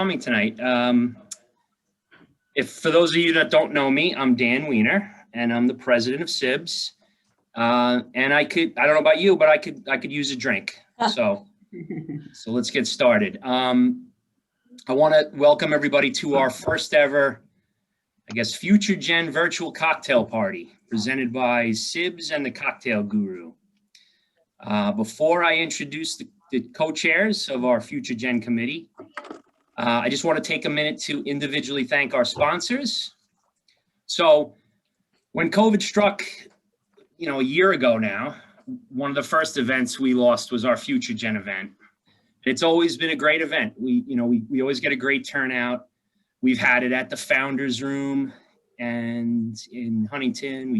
Coming tonight. If for those of you that don't know me, I'm Dan Wiener, and I'm the president of CIBS. And I don't know about you, but I could use a drink. So let's get started. I want to welcome everybody to our first ever, I guess, Future Gen virtual cocktail party presented by CIBS and the Cocktail Guru. Before I introduce the co-chairs of our Future Gen committee, I just want to take a minute to individually thank our sponsors. So when COVID struck, a year ago now, one of the first events we lost was our Future Gen event. It's always been a great event. We always get a great turnout. We've had it at the Founders Room and in Huntington.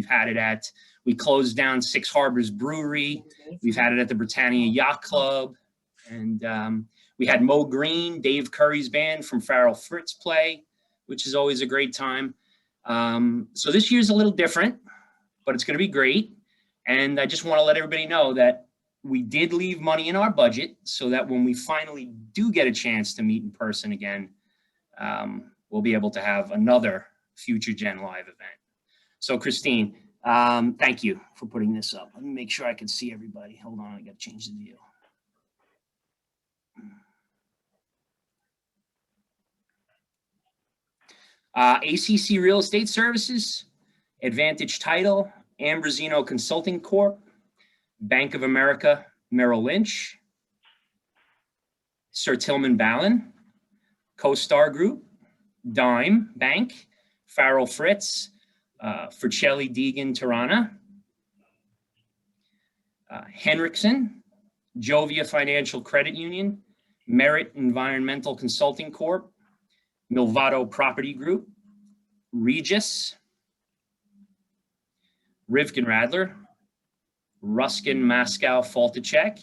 We closed down Six Harbors Brewery. We've had it at the Britannia Yacht Club. And we had Mo Green, Dave Curry's band from Farrell Fritz play, which is always a great time. So this year's a little different, but it's going to be great. And I just want to let everybody know that we did leave money in our budget so that when we finally do get a chance to meet in person again, we'll be able to have another Future Gen live event. So Christine, thank you for putting this up. Let me make sure I can see everybody. Hold on, I got to change the view. ACC Real Estate Services, Advantage Title, Ambrosino Consulting Corp., Bank of America, Merrill Lynch, Sir Tillman Ballin, CoStar Group, Dime Bank, Farrell Fritz, Fricelli Deegan Tirana, Henriksen, Jovia Financial Credit Union, Merit Environmental Consulting Corp., Milvato Property Group, Regis, Rivkin Radler, Ruskin Mascow Faltacek,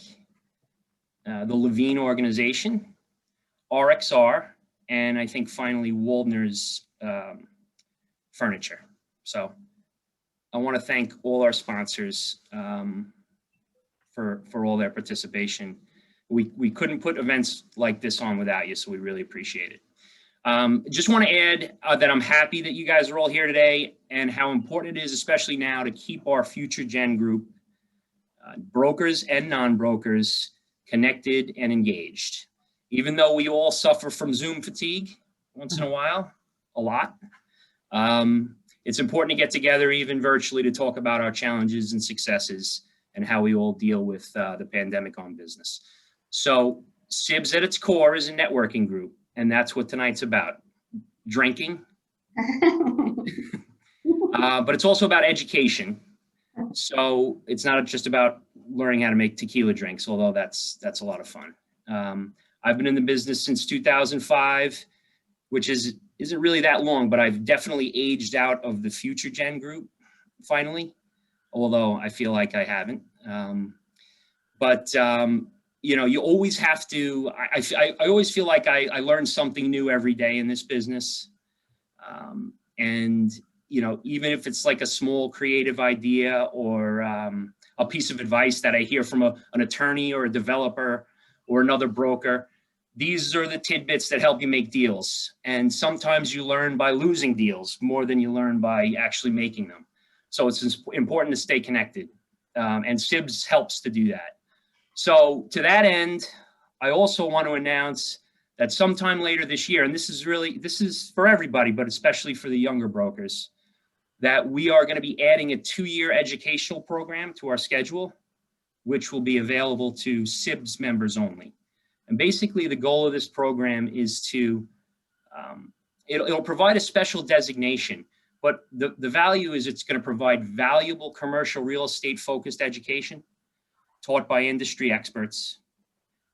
the Levine Organization, RXR, and I think finally Waldner's Furniture. So I want to thank all our sponsors for all their participation. We couldn't put events like this on without you, so we really appreciate it. Just want to add that I'm happy that you guys are all here today and how important it is, especially now, to keep our Future Gen group, brokers and non-brokers, connected and engaged. Even though we all suffer from Zoom fatigue once in a while, a lot, it's important to get together even virtually to talk about our challenges and successes and how we all deal with the pandemic on business. So CIBS at its core is a networking group. And that's what tonight's about, drinking. But it's also about education. So it's not just about learning how to make tequila drinks, although that's a lot of fun. I've been in the business since 2005, which isn't really that long, but I've definitely aged out of the Future Gen group finally, although I feel like I haven't. You always have to, I always feel like I learn something new every day in this business. Even if it's like a small creative idea or a piece of advice that I hear from an attorney or a developer or another broker, these are the tidbits that help you make deals. And sometimes you learn by losing deals more than you learn by actually making them. So it's important to stay connected. And CIBS helps to do that. So to that end, I also want to announce that sometime later this year, and this is for everybody, but especially for the younger brokers, that we are going to be adding a 2-year educational program to our schedule, which will be available to CIBS members only. And basically the goal of this program is to, it'll provide a special designation, but the value is it's going to provide valuable commercial real estate focused education taught by industry experts,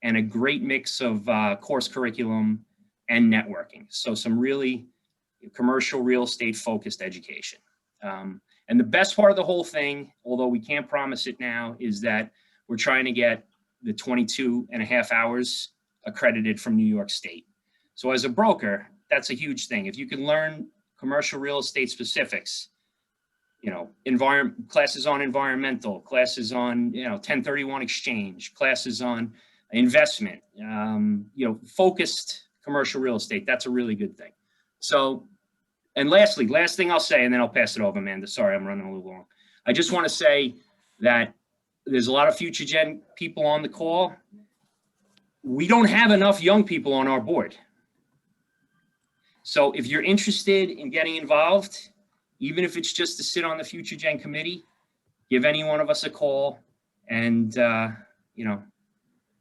and a great mix of course curriculum and networking. So some really commercial real estate focused education. And the best part of the whole thing, although we can't promise it now, is that we're trying to get the 22.5 hours accredited from New York State. So as a broker, that's a huge thing. If you can learn commercial real estate specifics, classes on environmental, classes on, 1031 exchange, classes on investment, focused commercial real estate. That's a really good thing. So, and lastly, last thing I'll say, and then I'll pass it over, Amanda. Sorry, I'm running a little long. I just want to say that there's a lot of future gen people on the call. We don't have enough young people on our board. So if you're interested in getting involved, even if it's just to sit on the future gen committee, give any one of us a call, and you know,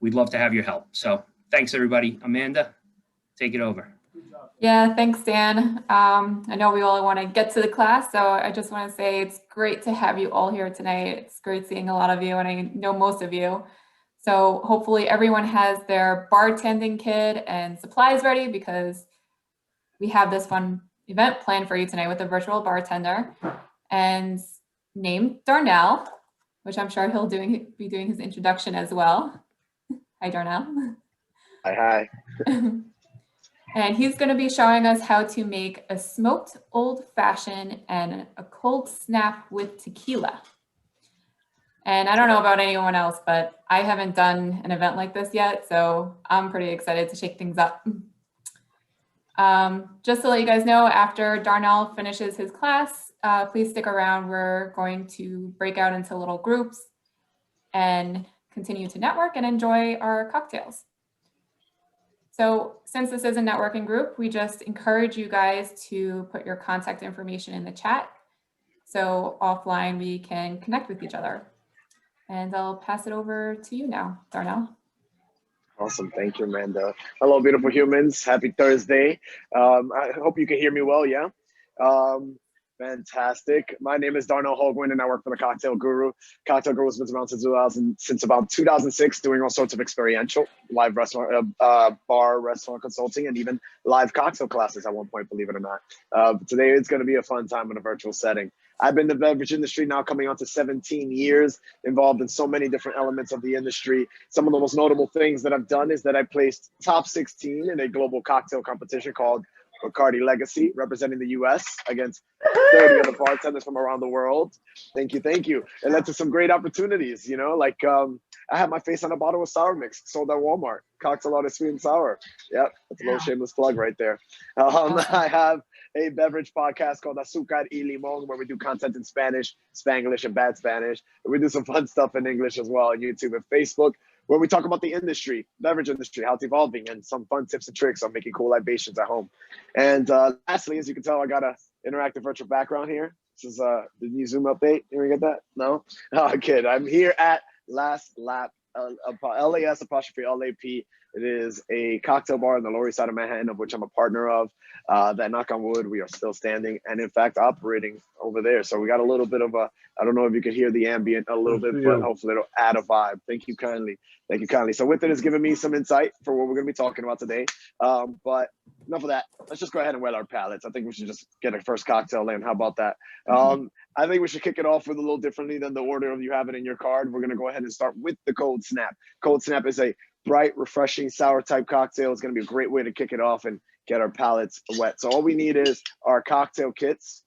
we'd love to have your help. So thanks, everybody. Amanda, take it over. Yeah, thanks, Dan. I know we all want to get to the class, so I just want to say it's great to have you all here tonight. It's great seeing a lot of you, and I know most of you. So hopefully everyone has their bartending kit and supplies ready, because we have this fun event planned for you tonight with a virtual bartender and named Darnell, which I'm sure he'll be doing his introduction as well. Hi, Darnell. Hi. And he's going to be showing us how to make a smoked old fashioned and a cold snap with tequila. And I don't know about anyone else, but I haven't done an event like this yet, so I'm pretty excited to shake things up. Just to let you guys know, after Darnell finishes his class, please stick around. We're going to break out into little groups and continue to network and enjoy our cocktails. So since this is a networking group, we just encourage you guys to put your contact information in the chat, so offline we can connect with each other. And I'll pass it over to you now, Darnell. Awesome. Thank you, Amanda. Hello, beautiful humans. Happy Thursday. I hope you can hear me well. Yeah. Fantastic. My name is Darnell Holguin, and I work for the Cocktail Guru. Cocktail Guru has been around since about 2006, doing all sorts of experiential live restaurant, bar, restaurant consulting, and even live cocktail classes at one point, believe it or not. Today it's going to be a fun time in a virtual setting. I've been in the beverage industry now coming on to 17 years, involved in so many different elements of the industry. Some of the most notable things that I've done is that I placed top 16 in a global cocktail competition called Bacardi Legacy, representing the US against 30 other bartenders from around the world. Thank you, thank you. It led to some great opportunities, you know, like I had my face on a bottle of sour mix sold at Walmart. Cocktail out of sweet and sour. Yep, that's a little shameless plug right there. I have a beverage podcast called Azúcar y Limón, where we do content in Spanish, Spanglish, and bad Spanish. We do some fun stuff in English as well on YouTube and Facebook, where we talk about the industry, beverage industry, how it's evolving, and some fun tips and tricks on making cool libations at home. And lastly, as you can tell, I got an interactive virtual background here. This is the new Zoom update. You get that? No? Oh, kid. I'm here at Last Lap, LAS apostrophe LAP. It is a cocktail bar on the Lower East Side of Manhattan, of which I'm a partner of. That, knock on wood, we are still standing and in fact operating over there. So we got a little bit of a, I don't know if you could hear the ambient a little bit, but hopefully it'll add a vibe. Thank you kindly. Thank you kindly. So with it, it's given me some insight for what we're going to be talking about today. But enough of that. Let's just go ahead and wet our palates. I think we should just get a first cocktail in. How about that? I think we should kick it off with a little differently than the order of you have it in your card. We're going to go ahead and start with the Cold Snap. Cold Snap is a bright, refreshing, sour type cocktail. It's going to be a great way to kick it off and get our palates wet. So all we need is our cocktail kits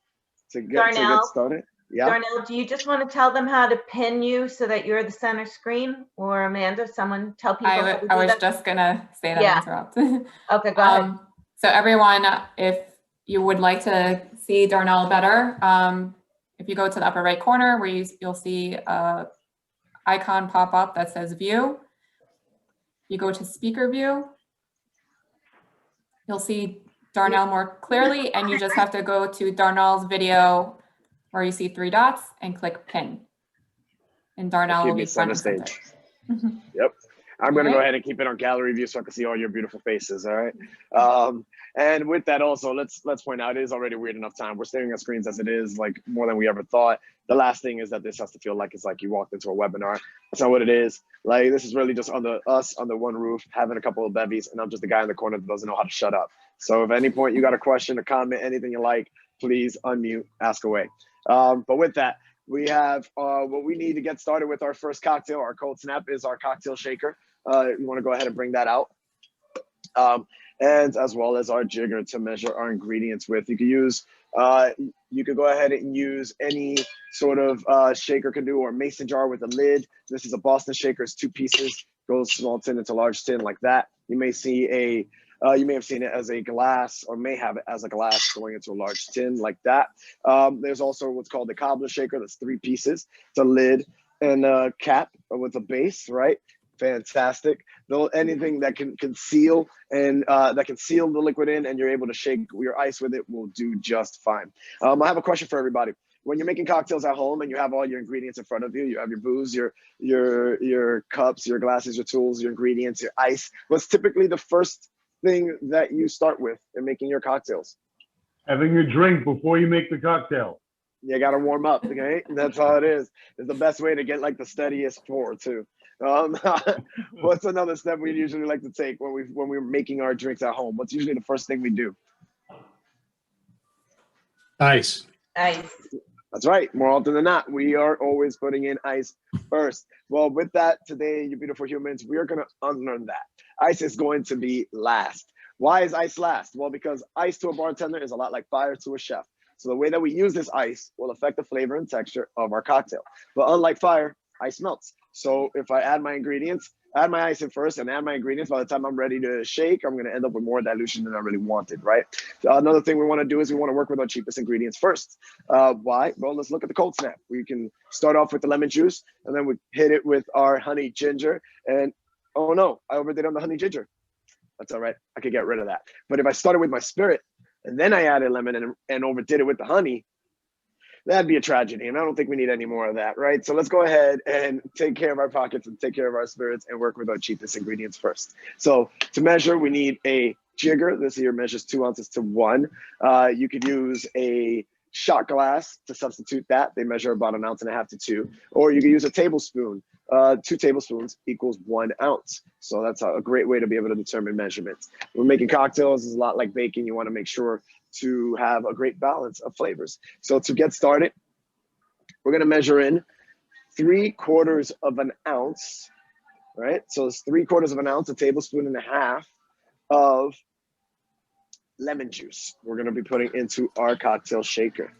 to get started. Yeah. Darnell, do you just want to tell them how to pin you so that you're the center screen? Or Amanda, someone tell people I was just going to say that. Yeah. Interrupt. Okay, go ahead. So everyone, if you would like to see Darnell better, if you go to the upper right corner where you'll see a icon pop up that says view. You go to speaker view. You'll see Darnell more clearly, and you just have to go to Darnell's video where you see 3 dots and click pin. And Darnell will be front and center. Yep. I'm going to go ahead and keep it on gallery view so I can see all your beautiful faces. All right. And with that also, let's point out, it is already weird enough time. We're staring at screens as it is, like more than we ever thought. The last thing is that this has to feel like it's like you walked into a webinar. That's not what it is. Like, this is really just us under one roof, having a couple of bevies, and I'm just the guy in the corner that doesn't know how to shut up. So if at any point you got a question, a comment, anything you like, please unmute, ask away. But with that, we have what we need to get started with our first cocktail. Our Cold Snap is our cocktail shaker. You want to go ahead and bring that out. And as well as our jigger to measure our ingredients with. You could use, you could go ahead and use any sort of shaker can do, or mason jar with a lid. This is a Boston shaker, it's 2 pieces, goes small tin into large tin like that. You may see You may have seen it as a glass, or may have it as a glass going into a large tin like that. There's also what's called the cobbler shaker. That's 3 pieces. It's a lid and a cap with a base, right? Fantastic. Though anything that can conceal and that can seal the liquid in, and you're able to shake your ice with it, will do just fine. I have a question for everybody. When you're making cocktails at home and you have all your ingredients in front of you, you have your booze, your cups, your glasses, your tools, your ingredients, your ice, what's typically the first thing that you start with in making your cocktails? Having a drink before you make the cocktail. You got to warm up, okay? That's how it is. It's the best way to get like the steadiest pour too. What's another step we usually like to take when we're making our drinks at home? What's usually the first thing we do? Ice. Ice. That's right. More often than not, we are always putting in ice first. Well, with that, today, you beautiful humans, we are going to unlearn that. Ice is going to be last. Why is ice last? Well, because ice to a bartender is a lot like fire to a chef. So the way that we use this ice will affect the flavor and texture of our cocktail. But unlike fire, ice melts. So if I add my ingredients, add my ice in first and add my ingredients, by the time I'm ready to shake, I'm going to end up with more dilution than I really wanted, right? Another thing we want to do is we want to work with our cheapest ingredients first. Why? Well, let's look at the cold snap. We can start off with the lemon juice, and then we hit it with our honey ginger. And oh no, I overdid on the honey ginger. That's all right. I could get rid of that. But if I started with my spirit, and then I added lemon and overdid it with the honey, that'd be a tragedy. And I don't think we need any more of that, right? So let's go ahead and take care of our pockets and take care of our spirits and work with our cheapest ingredients first. So to measure, we need a jigger. This here measures 2 ounces to 1. You could use a shot glass to substitute that. They measure about 1.5 ounces to 2. Or you could use a tablespoon. 2 tablespoons equals 1 ounce. So that's a great way to be able to determine measurements. When making cocktails, it's a lot like baking. You want to make sure to have a great balance of flavors. So to get started, we're going to measure in 3/4 of an ounce, right? So it's 3/4 of an ounce, 1.5 tablespoons of lemon juice. We're going to be putting into our cocktail shaker.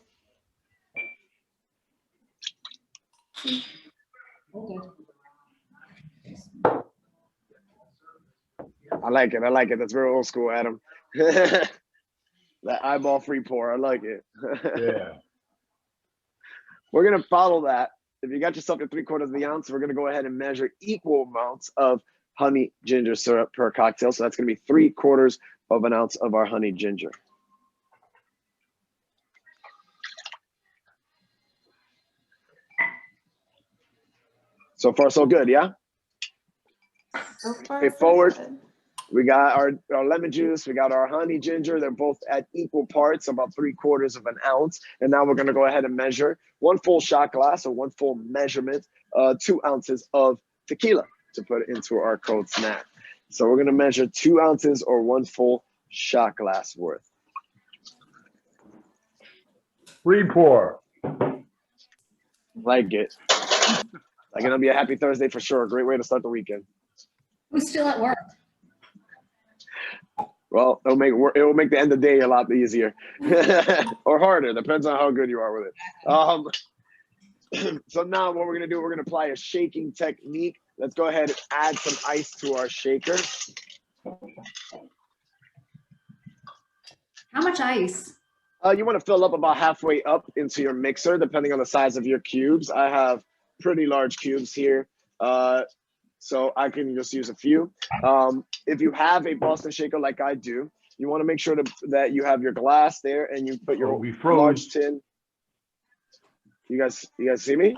Okay. I like it. I like it. That's very old school, Adam. That eyeball free pour. I like it. Yeah. We're going to follow that. If you got yourself to 3/4 of the ounce, we're going to go ahead and measure equal amounts of honey ginger syrup per cocktail. So that's going to be 3/4 of an ounce of our honey ginger. So far, so good, yeah? So far, Okay, so forward. good. We got our lemon juice. We got our honey ginger. They're both at equal parts, about 3/4 of an ounce. And now we're going to go ahead and measure 1 full shot glass, or 1 full measurement, 2 ounces of tequila to put into our cold snap. So we're going to measure 2 ounces or 1 full shot glass worth. Free pour. Like it. Like, it'll be a happy Thursday for sure. Great way to start the weekend. Who's still at work? Well, it will make the end of the day a lot easier or harder. Depends on how good you are with it. So now what we're going to do, we're going to apply a shaking technique. Let's go ahead and add some ice to our shaker. How much ice? You want to fill up about halfway up into your mixer, depending on the size of your cubes. I have pretty large cubes here, so I can just use a few. If you have a Boston shaker like I do, you want to make sure that you have your glass there and you put your We froze. large tin. You guys see me?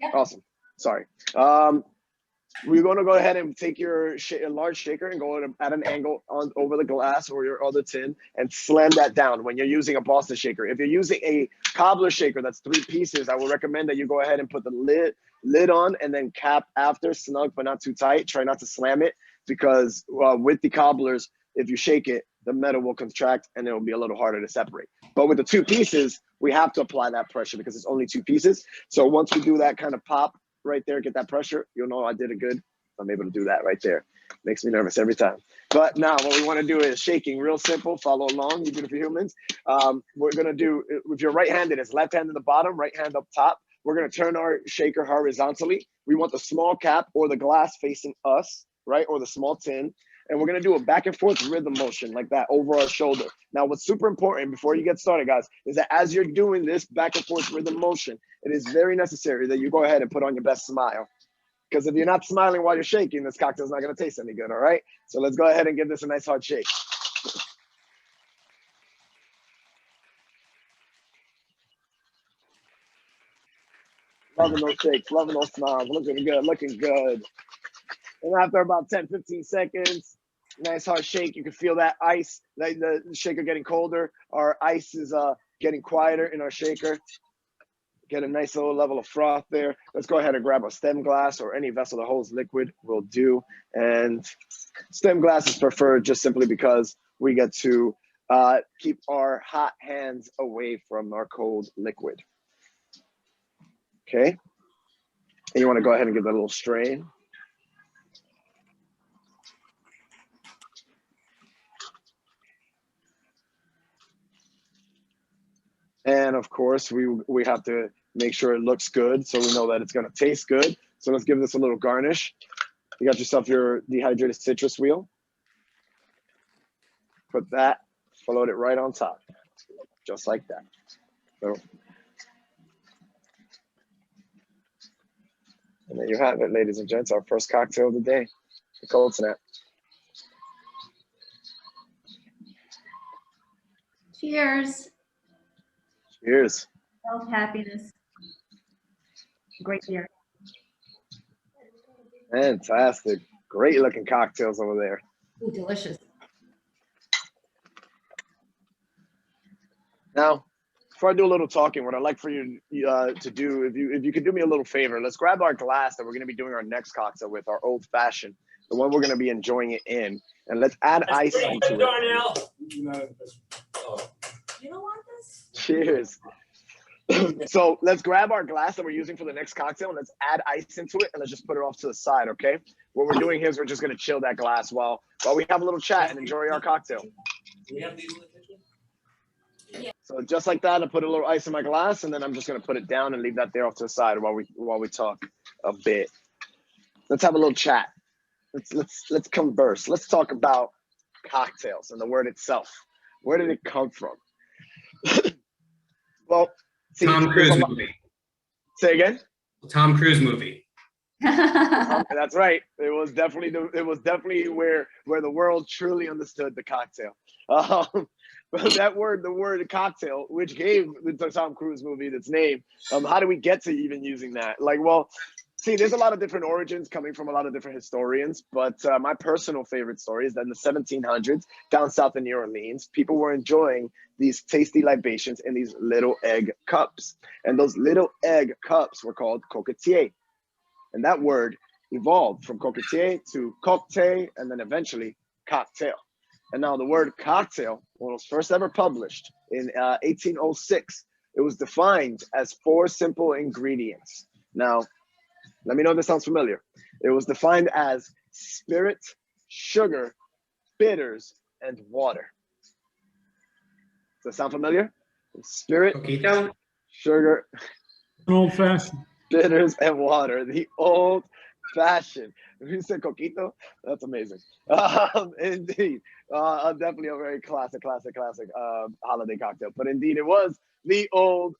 Yep. Awesome. Sorry. We're going to go ahead and take your large shaker and go at an angle over the glass or your other tin and slam that down when you're using a Boston shaker. If you're using a cobbler shaker that's 3 pieces, I would recommend that you go ahead and put the lid on and then cap after, snug but not too tight. Try not to slam it, because with the cobblers, if you shake it, the metal will contract and it will be a little harder to separate. But with the 2 pieces, we have to apply that pressure because it's only 2 pieces. So once we do that kind of pop right there, get that pressure, you'll know I did it good. I'm able to do that right there. Makes me nervous every time. But now what we want to do is shaking. Real simple. Follow along, you beautiful humans. We're going to do, if you're right-handed, it's left hand in the bottom, right hand up top. We're going to turn our shaker horizontally. We want the small cap or the glass facing us, right? Or the small tin. And we're gonna do a back and forth rhythm motion like that over our shoulder. Now, what's super important before you get started, guys, is that as you're doing this back and forth rhythm motion, it is very necessary that you go ahead and put on your best smile. Because if you're not smiling while you're shaking, this cocktail's not gonna taste any good, all right? So let's go ahead and give this a nice hard shake. Loving those shakes, loving those smiles, looking good, looking good. And after about 10, 15 seconds, nice hard shake, you can feel that ice, like the shaker getting colder. Our ice is getting quieter in our shaker. Get a nice little level of froth there. Let's go ahead and grab a stem glass or any vessel that holds liquid will do. And stem glass is preferred just simply because we get to keep our hot hands away from our cold liquid. Okay. And you want to go ahead and give that a little strain. And of course, we have to make sure it looks good so we know that it's going to taste good. So let's give this a little garnish. You got yourself your dehydrated citrus wheel. Put that, float it right on top, just like that. So, and there you have it, ladies and gents, our first cocktail of the day, the cold snap. Cheers. Cheers. Health, happiness. Great beer. Fantastic. Great looking cocktails over there. Ooh, delicious. Now, before I do a little talking, what I'd like for you to do, if you could do me a little favor, let's grab our glass that we're going to be doing our next cocktail with, our old fashioned, the one we're going to be enjoying it in, and let's add ice into it. You don't want this? Cheers. So let's grab our glass that we're using for the next cocktail and let's add ice into it and let's just put it off to the side, okay? What we're doing here is we're just going to chill that glass while we have a little chat and enjoy our cocktail. Do we have these in the kitchen? So just like that, I put a little ice in my glass and then I'm just going to put it down and leave that there off to the side while we talk a bit. Let's have a little chat. Let's converse. Let's talk about cocktails and the word itself. Where did it come from? Well, see, Tom Cruise movie. Say again? Tom Cruise movie. That's right. It was definitely where the world truly understood the cocktail. But that word, the word cocktail, which gave the Tom Cruise movie its name. How do we get to even using that? Like, well, see, there's a lot of different origins coming from a lot of different historians, but my personal favorite story is that in the 1700s, down south in New Orleans, people were enjoying these tasty libations in these little egg cups. And those little egg cups were called coquetier. And that word evolved from coquetier to cocktail, and then eventually cocktail. And now the word cocktail, when it was first ever published in 1806, it was defined as 4 simple ingredients. Now, let me know if this sounds familiar. It was defined as spirit, sugar, bitters, and water. Does that sound familiar? Spirit, Coquito? sugar, Old fashioned. bitters, and water. The old fashioned. If you said coquito, that's amazing. Indeed. Definitely a very classic holiday cocktail. But indeed, it was the old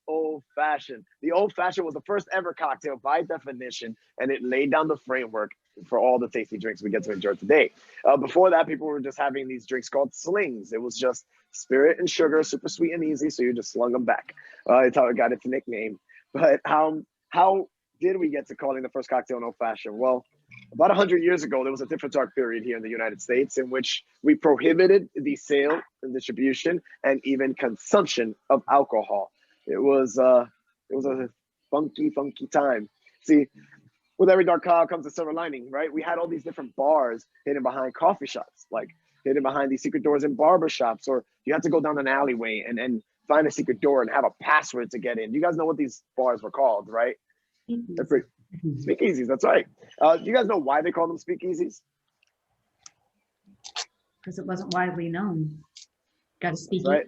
fashioned. The old fashioned was the first ever cocktail by definition, and it laid down the framework for all the tasty drinks we get to enjoy today. Before that, people were just having these drinks called slings. It was just spirit and sugar, super sweet and easy, so you just slung them back. It's how it got its nickname. But how did we get to calling the first cocktail an old fashioned? Well, about 100 years ago, there was a different dark period here in the United States in which we prohibited the sale and distribution and even consumption of alcohol. It was a funky time. See, with every dark cloud comes a silver lining, right? We had all these different bars hidden behind coffee shops, like hidden behind these secret doors in barber shops, or you had to go down an alleyway and find a secret door and have a password to get in. You guys know what these bars were called, right? They're pretty speakeasies, that's right. Do you guys know why they call them speakeasies? Because it wasn't widely known. Got to speak Right.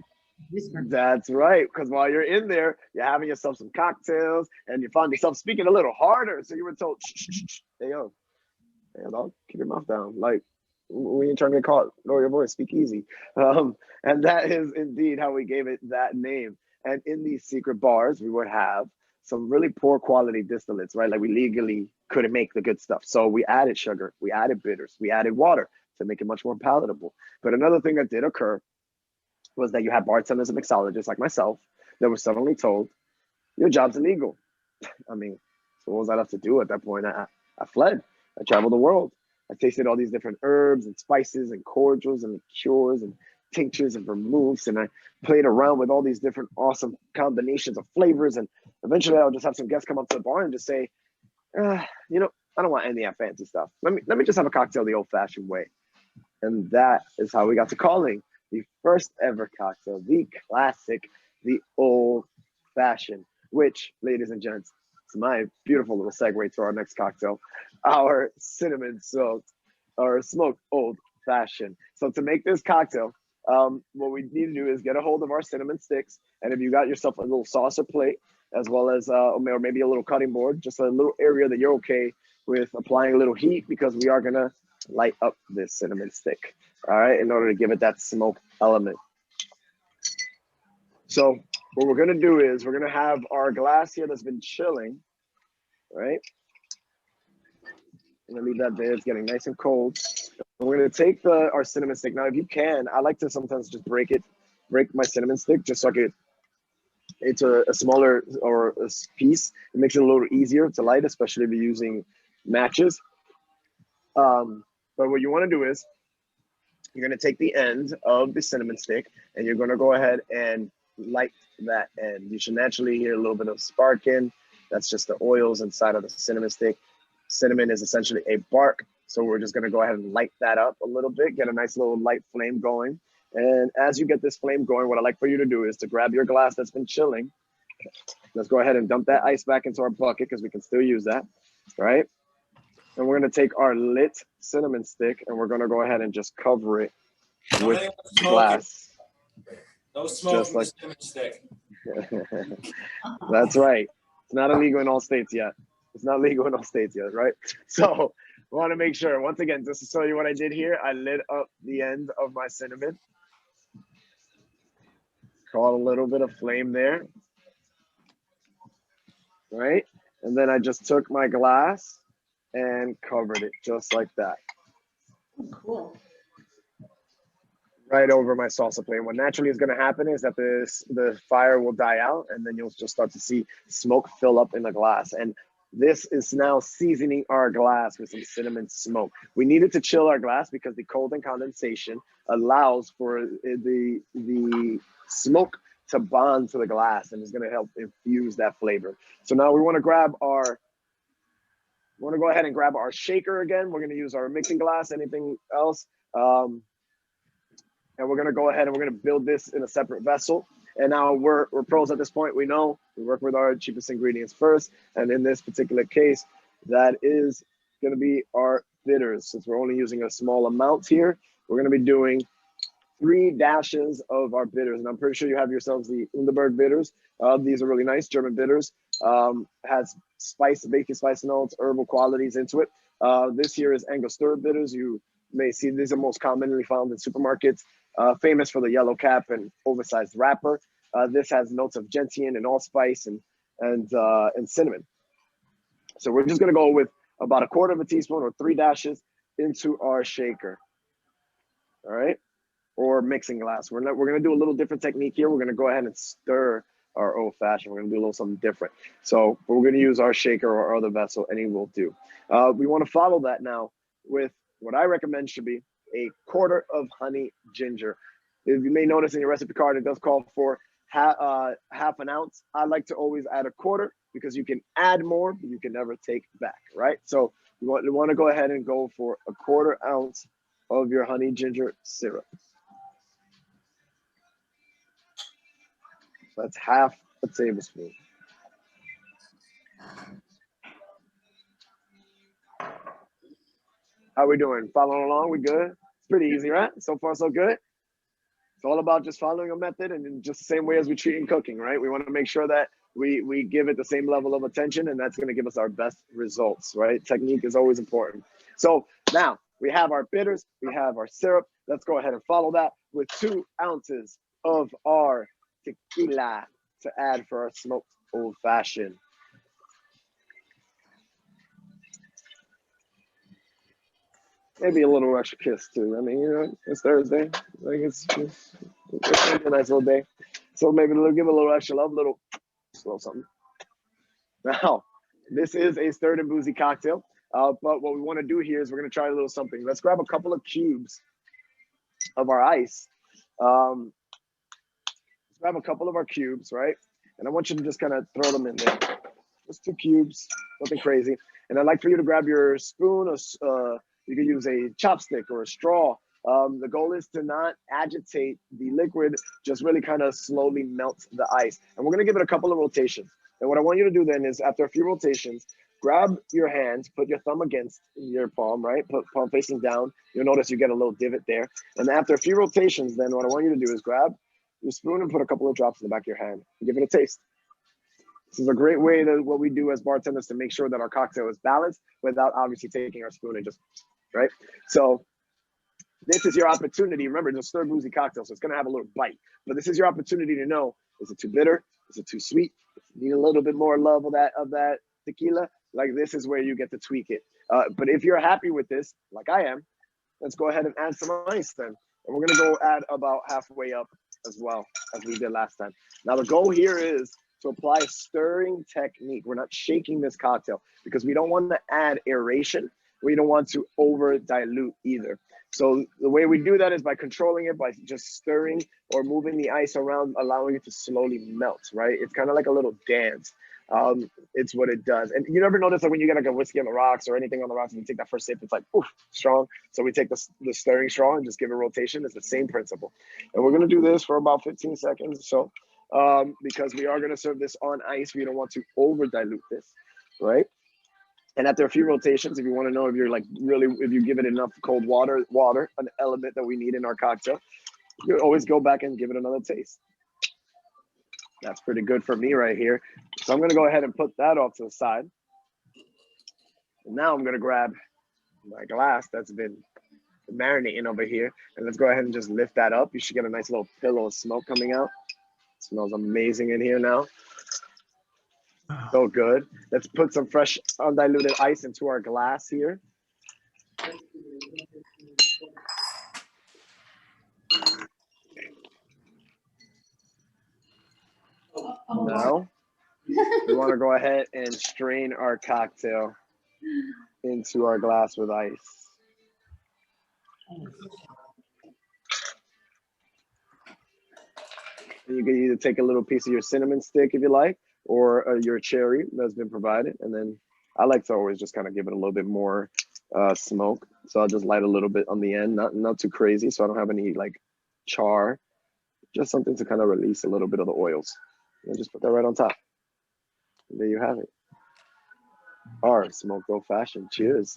whisper. That's right, because while you're in there, you're having yourself some cocktails and you find yourself speaking a little harder. So you were told, shh, hey, yo, dog, keep your mouth down. Like, We ain't trying to get caught. Lower your voice, speak easy. And that is indeed how we gave it that name. And in these secret bars, we would have some really poor quality distillates, right? Like we legally couldn't make the good stuff. So we added sugar, we added bitters, we added water to make it much more palatable. But another thing that did occur was that you had bartenders and mixologists like myself that were suddenly told, your job's illegal. I mean, so what was I left to do at that point? I fled. I traveled the world. I tasted all these different herbs and spices and cordials and liqueurs and tinctures and vermouths, and I played around with all these different awesome combinations of flavors. And eventually, I'll just have some guests come up to the bar and just say, you know, I don't want any of that fancy stuff. Let me just have a cocktail the old-fashioned way. And that is how we got to calling the first ever cocktail, the classic, the old-fashioned, which, ladies and gents, is my beautiful little segue to our next cocktail, our cinnamon soaked or smoked old-fashioned. So to make this cocktail, what we need to do is get a hold of our cinnamon sticks, and if you got yourself a little saucer plate, as well as or maybe a little cutting board, just a little area that you're okay with applying a little heat, because we are gonna light up this cinnamon stick, all right, in order to give it that smoke element. So what we're gonna do is we're gonna have our glass here that's been chilling, right? I'm gonna leave that there, it's getting nice and cold. And we're gonna take our cinnamon stick. Now, if you can, I like to sometimes just break my cinnamon stick just so I could, it's a smaller or a piece. It makes it a little easier to light, especially if you're using matches. But what you want to do is you're going to take the end of the cinnamon stick and you're going to go ahead and light that end. You should naturally hear a little bit of sparking. That's just the oils inside of the cinnamon stick. Cinnamon is essentially a bark, so we're just going to go ahead and light that up a little bit, get a nice little light flame going. And as you get this flame going, what I like for you to do is to grab your glass that's been chilling. Let's go ahead and dump that ice back into our bucket because we can still use that, right? And we're going to take our lit cinnamon stick and we're going to go ahead and just cover it with glass. No smoke Just from like- the cinnamon stick. That's right. It's not illegal in all states yet. It's not legal in all states yet, right? So we want to make sure, once again, just to show you what I did here, I lit up the end of my cinnamon. Caught a little bit of flame there, right? And then I just took my glass and covered it just like that. Cool. Right over my salsa plate. What naturally is going to happen is that the fire will die out, and then you'll just start to see smoke fill up in the glass. And this is now seasoning our glass with some cinnamon smoke. We needed to chill our glass because the cold and condensation allows for the smoke to bond to the glass, and is going to help infuse that flavor. So now we want to go ahead and grab our shaker again. We're going to use our mixing glass, anything else. And we're going to go ahead and we're going to build this in a separate vessel. And now we're pros at this point. We know we work with our cheapest ingredients first. And in this particular case, that is going to be our bitters. Since we're only using a small amount here, we're going to be doing 3 dashes of our bitters. And I'm pretty sure you have yourselves the Underberg bitters. These are really nice German bitters. Has spice, baking spice notes, herbal qualities into it. This here is Angostura bitters. You may see these are most commonly found in supermarkets. Famous for the yellow cap and oversized wrapper. This has notes of gentian and allspice and cinnamon. So we're just gonna go with about 1/4 teaspoon or 3 dashes into our shaker. All right, or mixing glass. We're gonna do a little different technique here. We're gonna go ahead and stir our old fashioned. We're gonna do a little something different. So we're gonna use our shaker or our other vessel, any will do. We want to follow that now with what I recommend should be 1/4 of honey ginger. If you may notice in your recipe card, it does call for half an ounce. I like to always add 1/4 because you can add more, but you can never take back, right? So you want to go ahead and go for 1/4 ounce of your honey ginger syrup. So that's half a tablespoon. How we doing? Following along? We good? It's pretty easy, right? So far, so good. It's all about just following a method, and in just the same way as we treat in cooking, right? We want to make sure that we give it the same level of attention, and that's going to give us our best results, right? Technique is always important. So now We have our bitters, we have our syrup. Let's go ahead and follow that with 2 ounces of our tequila to add for our smoked old fashioned. Maybe a little extra kiss too. I mean, you know, it's Thursday. Like it's gonna be a nice little day. So maybe give a little extra love, little something. Now, this is a stirred and boozy cocktail. But what we want to do here is we're going to try a little something. Let's grab a couple of cubes of our ice. Let's grab a couple of our cubes, right? And I want you to just kind of throw them in there. Just 2 cubes, nothing crazy. And I'd like for you to grab your spoon, or you can use a chopstick or a straw. The goal is to not agitate the liquid, just really kind of slowly melt the ice. And we're going to give it a couple of rotations. And what I want you to do then is, after a few rotations, grab your hand, put your thumb against your palm, right? Put palm facing down. You'll notice you get a little divot there. And after a few rotations, then what I want you to do is grab your spoon and put a couple of drops in the back of your hand and give it a taste. This is a great way to what we do as bartenders to make sure that our cocktail is balanced without obviously taking our spoon and just, right? So this is your opportunity. Remember, it's a stir boozy cocktail, so it's gonna have a little bite. But this is your opportunity to know, is it too bitter? Is it too sweet? Need a little bit more love of that tequila? Like, this is where you get to tweak it. But if you're happy with this, like I am, let's go ahead and add some ice then. And we're gonna go add about halfway up as well as we did last time. Now the goal here is to apply a stirring technique. We're not shaking this cocktail because we don't want to add aeration. We don't want to over dilute either. So the way we do that is by controlling it, by just stirring or moving the ice around, allowing it to slowly melt, right? It's kind of like a little dance. It's what it does. And you never notice that when you get like a whiskey on the rocks or anything on the rocks and you take that first sip, it's like, oof, strong. So we take the stirring straw and just give it rotation. It's the same principle. And we're going to do this for about 15 seconds or so, because we are going to serve this on ice. We don't want to over dilute this, right? And after a few rotations, if you want to know if you're like really, if you give it enough cold water, an element that we need in our cocktail, you always go back and give it another taste. That's pretty good for me right here. So I'm going to go ahead and put that off to the side. And now I'm going to grab my glass that's been marinating over here. And let's go ahead and just lift that up. You should get a nice little pillow of smoke coming out. It smells amazing in here now. So good. Let's put some fresh undiluted ice into our glass here. Now, we want to go ahead and strain our cocktail into our glass with ice. And you can either take a little piece of your cinnamon stick if you like, or your cherry that's been provided. And then I like to always just kind of give it a little bit more smoke. So I'll just light a little bit on the end, not too crazy, so I don't have any like char, just something to kind of release a little bit of the oils. And just put that right on top. And there you have it. Our smoked old fashioned. Cheers.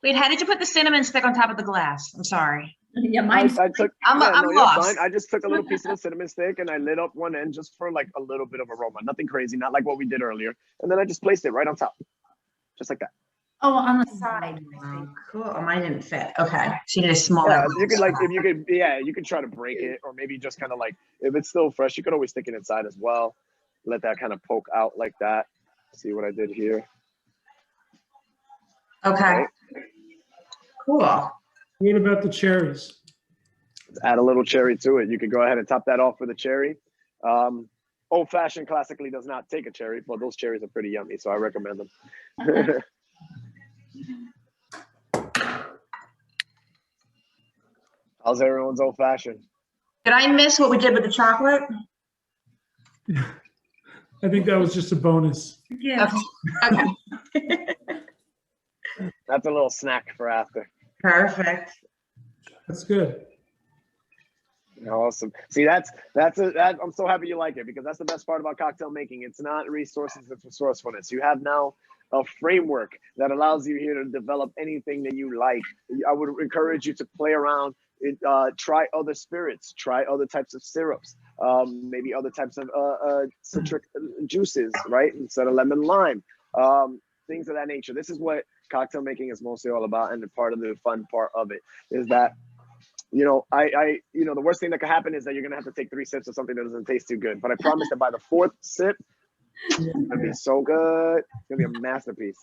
Wait, how did you put the cinnamon stick on top of the glass? I'm sorry. Yeah, mine. I took, I'm you're lost. fine. I just took a little piece of the cinnamon stick and I lit up one end just for like a little bit of aroma. Nothing crazy, not like what we did earlier. And then I just placed it right on top, just like that. Oh, on the side. Oh, cool. Oh, mine didn't fit. Okay. So you need a smaller. Yeah, you could like, if you could, yeah, you could try to break it, or maybe just kind of like, if it's still fresh, you could always stick it inside as well. Let that kind of poke out like that. See what I did here? Okay. Right. Cool. What about the cherries? Let's add a little cherry to it. You could go ahead and top that off with a cherry. Old fashioned classically does not take a cherry, but those cherries are pretty yummy, so I recommend them. How's everyone's old fashioned? Did I miss what we did with the chocolate? I think that was just a bonus. Yeah. Okay. That's a little snack for after. Perfect. That's good. Awesome. See, I'm so happy you like it, because that's the best part about cocktail making. It's not resources, it's resourcefulness. You have now a framework that allows you here to develop anything that you like. I would encourage you to play around, try other spirits, try other types of syrups. maybe other types of citric juices, right? Instead of lemon, lime, things of that nature. This is what cocktail making is mostly all about, and part of the fun part of it is that, the worst thing that could happen is that you're gonna have to take 3 sips of something that doesn't taste too good. But I promise that by the 4th sip, it's gonna be so good. It's gonna be a masterpiece.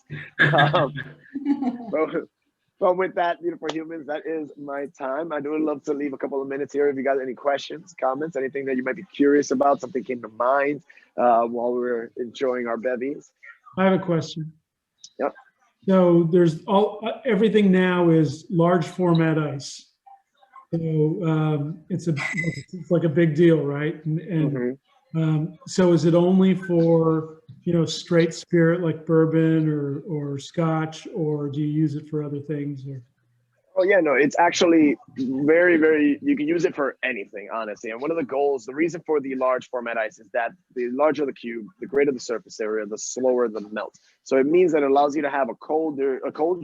But with that, beautiful humans, that is my time. I would love to leave a couple of minutes here if you got any questions, comments, anything that you might be curious about, something came to mind while we were enjoying our bevies. I have a question. Yep. So there's everything now is large format ice. So it's like a big deal, right? And so is it only for, straight spirit like bourbon or scotch, or do you use it for other things? Or? Oh yeah, no, it's actually very, very, you can use it for anything, honestly. And one of the goals, the reason for the large format ice is that the larger the cube, the greater the surface area, the slower the melt. So it means that it allows you to have a cold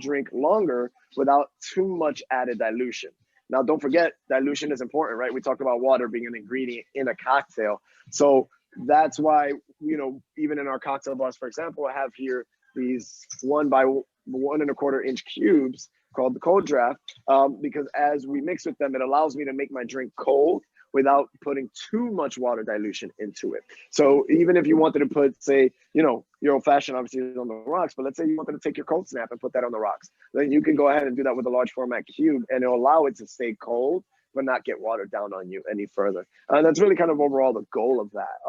drink longer without too much added dilution. Now, don't forget, dilution is important, right? We talked about water being an ingredient in a cocktail. So that's why, even in our cocktail bars, for example, I have here these 1 by 1 1/4 inch cubes called the cold draft, because as we mix with them, it allows me to make my drink cold without putting too much water dilution into it. So even if you wanted to put, say, your old fashioned obviously is on the rocks, but let's say you wanted to take your cold snap and put that on the rocks, then you can go ahead and do that with a large format cube, and it'll allow it to stay cold but not get watered down on you any further. And that's really kind of overall the goal of that.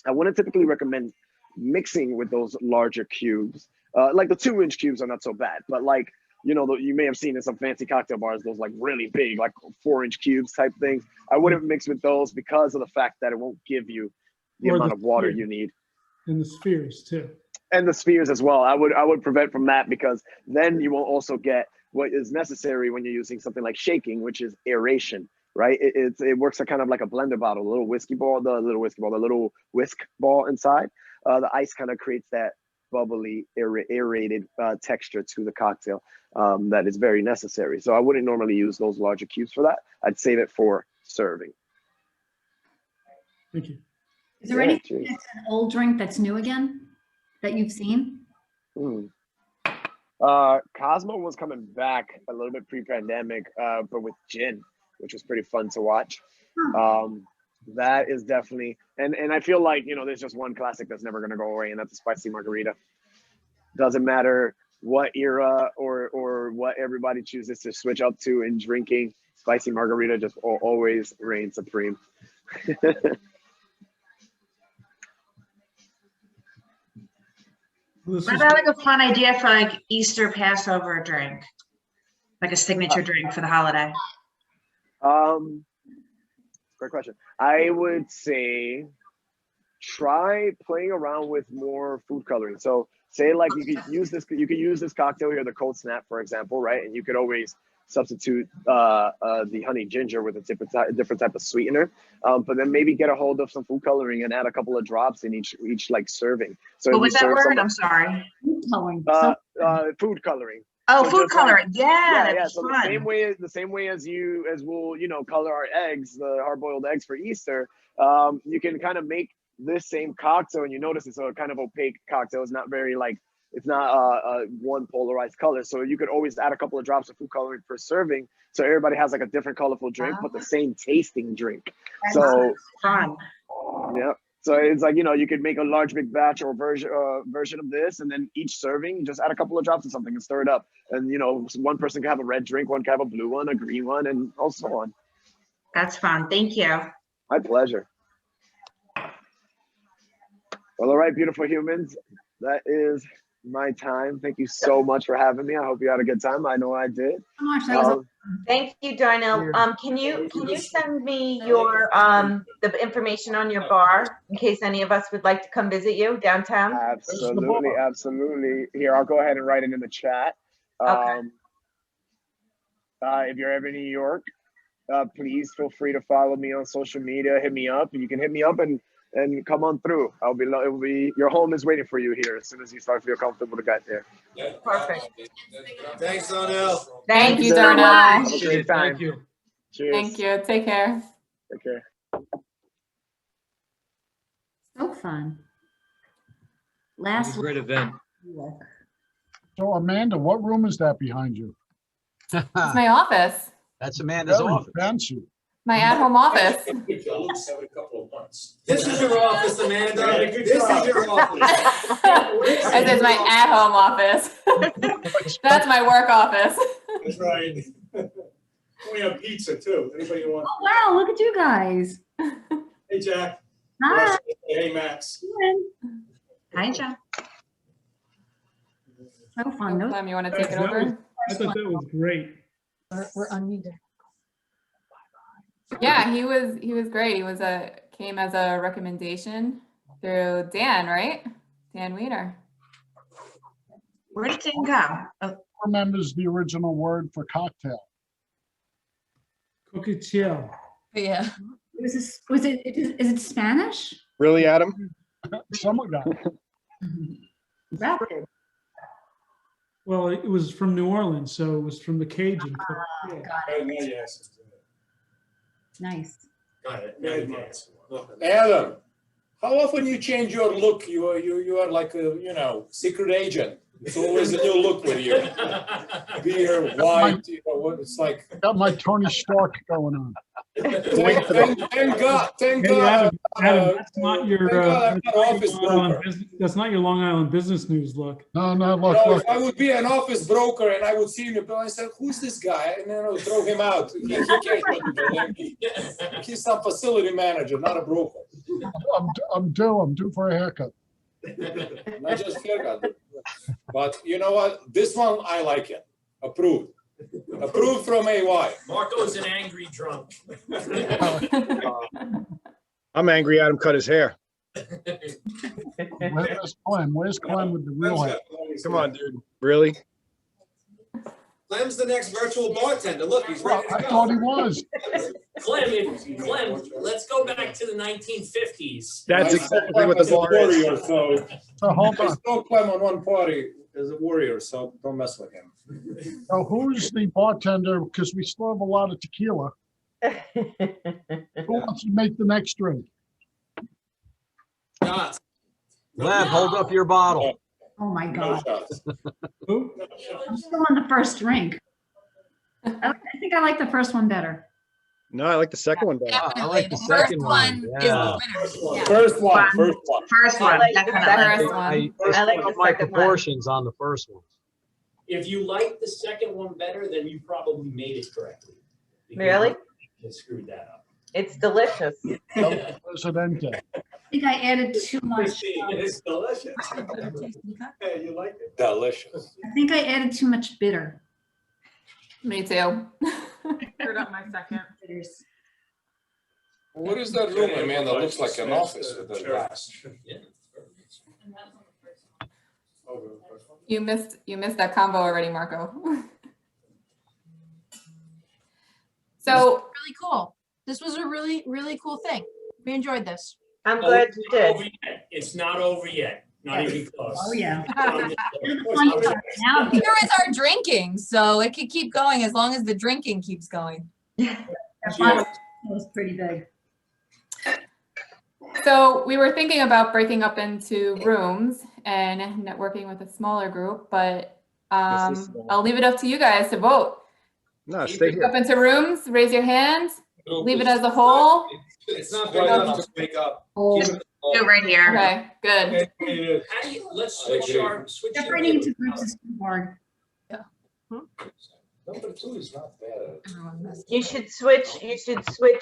I wouldn't typically recommend mixing with those larger cubes. Like the 2-inch cubes are not so bad, but like, you may have seen in some fancy cocktail bars, those like really big, like 4-inch cubes type things. I wouldn't mix with those because of the fact that it won't give you the amount of water you need. And the spheres too. And the spheres as well. I would prevent from that, because then you will also get what is necessary when you're using something like shaking, which is aeration, right? It works kind of like a blender bottle, the little whisk ball inside. The ice kind of creates that bubbly, aerated texture to the cocktail that is very necessary. So I wouldn't normally use those larger cubes for that. I'd save it for serving. Thank you. Is there anything that's an old drink that's new again that you've seen? Cosmo was coming back a little bit pre-pandemic, but with gin, which was pretty fun to watch. That is definitely, and I feel like, there's just one classic that's never going to go away, and that's a spicy margarita. Doesn't matter what era or what everybody chooses to switch up to in drinking, spicy margarita just always reigns supreme. What about like a fun idea for like Easter Passover drink? Like a signature drink for the holiday? Great question. I would say try playing around with more food coloring. So say like you could use this cocktail here, the cold snap, for example, right? And you could always substitute the honey ginger with a different type of sweetener, but then maybe get a hold of some food coloring and add a couple of drops in each like serving. So what was that word? I'm sorry. Food coloring. Food coloring. Oh, So food just like- coloring. Yeah. So the same way as we'll color our eggs, the hard-boiled eggs for Easter, you can kind of make this same cocktail, and you notice it's a kind of opaque cocktail. It's not very it's not one polarized color. So you could always add a couple of drops of food coloring per serving, so everybody has like a different colorful drink, but the same tasting drink. So fun. Yeah. So it's like, you could make a large big batch or version of this, and then each serving, just add a couple of drops of something and stir it up. And, one person can have a red drink, one can have a blue one, a green one, and so on. That's fun. Thank you. My pleasure. Well, all right, beautiful humans. That is my time. Thank you so much for having me. I hope you had a good time. I know I did. So much. That was Thank you, Darnell. Can you send me your the information on your bar in case any of us would like to come visit you downtown? Absolutely. Here, I'll go ahead and write it in the chat. Okay. If you're ever in New York, please feel free to follow me on social media. Hit me up. You can hit me up and come on through. Your home is waiting for you here as soon as you start to feel comfortable to get there. Perfect. Thanks, Darnell. Thank you, so Darnell. much. Have a great time. Thank you. Cheers. Thank you. Take care. Take care. So fun. It was Last. a great event. look. So Amanda, what room is that behind you? It's my office, That's Amanda's Very office. fancy. my at-home office. This is your office, Amanda. This is your office. This is my at-home office. That's my work office. That's right. We have pizza too. Anybody want? Oh, wow, look at you guys. Hey, Jack. Hi. Hey, Max. Hi, John. So fun. No, Clem, you want to take it That was- over? I thought that was great. we're unmuted. Yeah, he was great. He was came as a recommendation through Dan, right? Dan Wiener. Where did Dan come? Oh, Remembers the original word for cocktail. Coquetiel. Yeah. Is it Spanish? Really, Adam? Someone got it. Rapid. Well, it was from New Orleans, so it was from the Cajun. Got Right, it. now you ask him. Nice. Got it. Now you ask him. Adam, how often you change your look? You are like a secret agent. It's always a new look with you. Beer, white, what it's like. Got my Tony Stark going on. Thank God. Hey, Adam, that's not your, thank God I'm not office Long Island broker. that's not your Long Island business news look. No, look, No, look. if I would be an office broker and I would see him, I said, "Who's this guy?" And then I would throw him out. He can't do that. He's some facility manager, not a broker. I'm due for a haircut. Not just haircut. But you know what? This one I like it. Approved. Approved from AY. Marco's an angry drunk. I'm angry Adam cut his hair. Where's Clem? Where's Clem with the real hair? Come on, dude. Really? Clem's the next virtual bartender. Look, he's Well, ready I to go. thought he was. Clem, let's go back to the 1950s. That's exactly what the As a bar is. warrior, so So hold I on. saw Clem on one party as a warrior, so don't mess with him. So who's the bartender? Because we still have a lot of tequila. Who wants to make the next drink? Shots. Clem, hold up your bottle. Oh my No God. shots. Who? I'm still on the first drink. I think I like the first one better. No, I like the second one better. I like the second one. Yeah. First one. First I one. like the definitely. First one. I like the second one. on the first one. If you like the second one better, then you probably made it correctly. Because Really? you screwed that up. It's delicious. Presidente. I think I added too much. It's delicious. Hey, you like it? Delicious. I think I added too much bitter. Me too. Screwed up my second. Bitters. What is that room, man, that looks like an office with a glass? You missed that combo already, Marco. So Really cool. This was a really, really cool thing. We enjoyed this. I'm glad you did. It's not over yet. Not even close. Oh, yeah. The Funny part, now, Here is our drinking, so it could keep going as long as the drinking keeps going. the fun was pretty big. So we were thinking about breaking up into rooms and networking with a smaller group, but This is small. I'll leave it up to you guys to vote. No, stay Break up here. into rooms, raise your hand, leave it as a whole. It's not big enough to make up. Oh, Do it right here. Okay, good. How do you, let's switch your. separating into groups is too hard. Number two is not bad. You should switch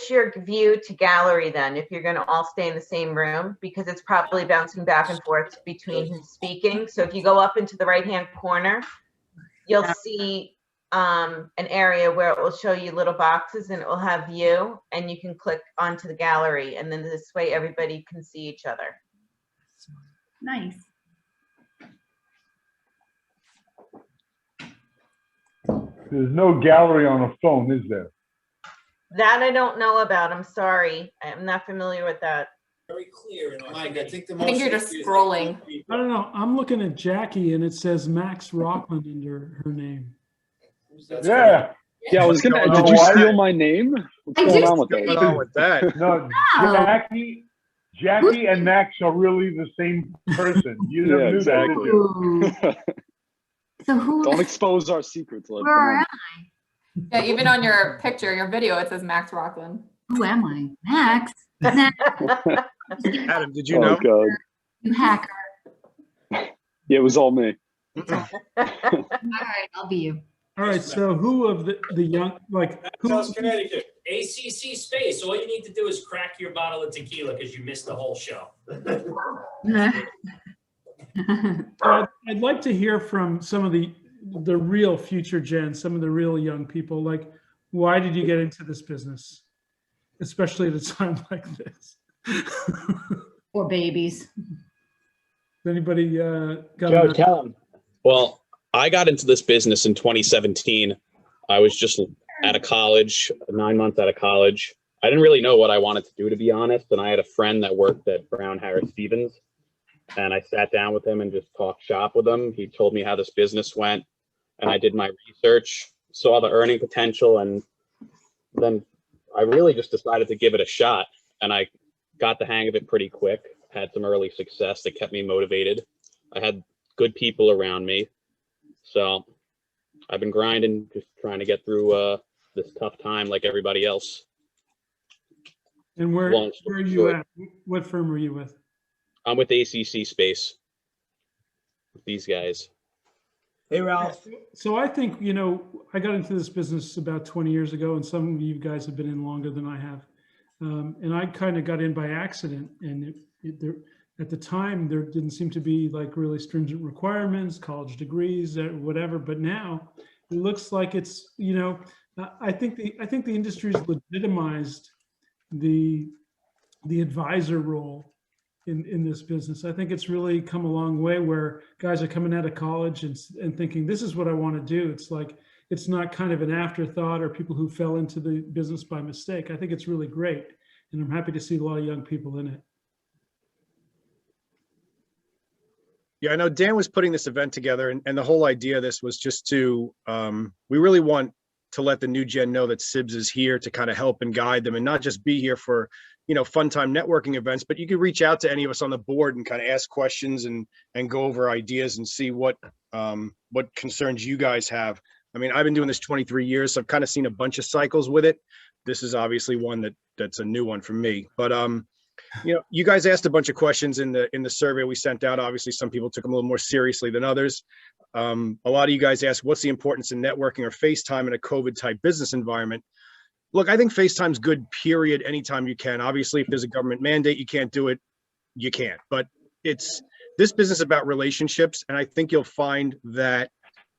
your view to gallery then, if you're gonna all stay in the same room, because it's probably bouncing back and forth between who's speaking. So if you go up into the right-hand corner, you'll see an area where it will show you little boxes and it will have view, and you can click onto the gallery, and then this way everybody can see each other. Nice. There's no gallery on a phone, is there? That I don't know about, I'm sorry. I'm not familiar with that. Very clear. Mike, I think the I think you're just motion is- scrolling. I don't know. I'm looking at Jackie and it says Max Rockland under her name. Yeah. Yeah, I was gonna. Did you steal my name? What's I going did on with steal that? What's going on with that? No, Oh. Jackie and Max are really the same person. You never knew that, did you? So who? Don't expose our secrets. Liv. Where Come am on. Yeah, even on your picture, your video, it says Max Rockland. Who am I? Max? Max, Adam, did you Oh know? God. you hacker. Yeah, it was all me. All right, I'll be you. All right, so who of the young, like, who, South Connecticut. ACC space. All you need to do is crack your bottle of tequila because you missed the whole show. I'd like to hear from some of the real future gen, some of the real young people, like, why did you get into this business? Especially at a time like this. Or babies. Anybody got Joe, tell him. Well, I got into this business in 2017. I was just out of college, 9 months out of college. I didn't really know what I wanted to do, to be honest. And I had a friend that worked at Brown Harris Stevens. And I sat down with him and just talked shop with him. He told me how this business went. And I did my research, saw the earning potential. And then I really just decided to give it a shot. And I got the hang of it pretty quick. Had some early success that kept me motivated. I had good people around me. So I've been grinding, just trying to get through this tough time like everybody else. And where Long are story you short, at? What firm are you with? I'm with ACC Space. With these guys. Hey, Ralph. So I think, you know, I got into this business about 20 years ago, and some of you guys have been in longer than I have. And I kind of got in by accident, and at the time, there didn't seem to be like really stringent requirements, college degrees, whatever. But now it looks like it's, you know, I think the industry's legitimized the advisor role in this business. I think it's really come a long way where guys are coming out of college and thinking, this is what I want to do. It's like, it's not kind of an afterthought or people who fell into the business by mistake. I think it's really great. And I'm happy to see a lot of young people in it. Yeah, I know Dan was putting this event together, and the whole idea of this was just to, we really want to let the new gen know that CIBS is here to kind of help and guide them, and not just be here for, you know, fun time networking events, but you could reach out to any of us on the board and kind of ask questions and go over ideas and see what concerns you guys have. I mean, I've been doing this 23 years, so I've kind of seen a bunch of cycles with it. This is obviously one that's a new one for me, but you know, you guys asked a bunch of questions in the survey we sent out. Obviously, some people took them a little more seriously than others. A lot of you guys asked, what's the importance in networking or FaceTime in a COVID type business environment? Look, I think FaceTime's good, period, anytime you can. Obviously, if there's a government mandate, you can't do it, you can't. But it's this business about relationships. And I think you'll find that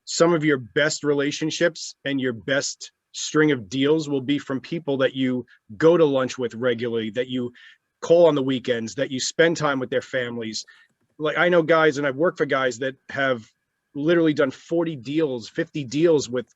some of your best relationships and your best string of deals will be from people that you go to lunch with regularly, that you call on the weekends, that you spend time with their families. Like, I know guys, and I've worked for guys that have literally done 40 deals, 50 deals with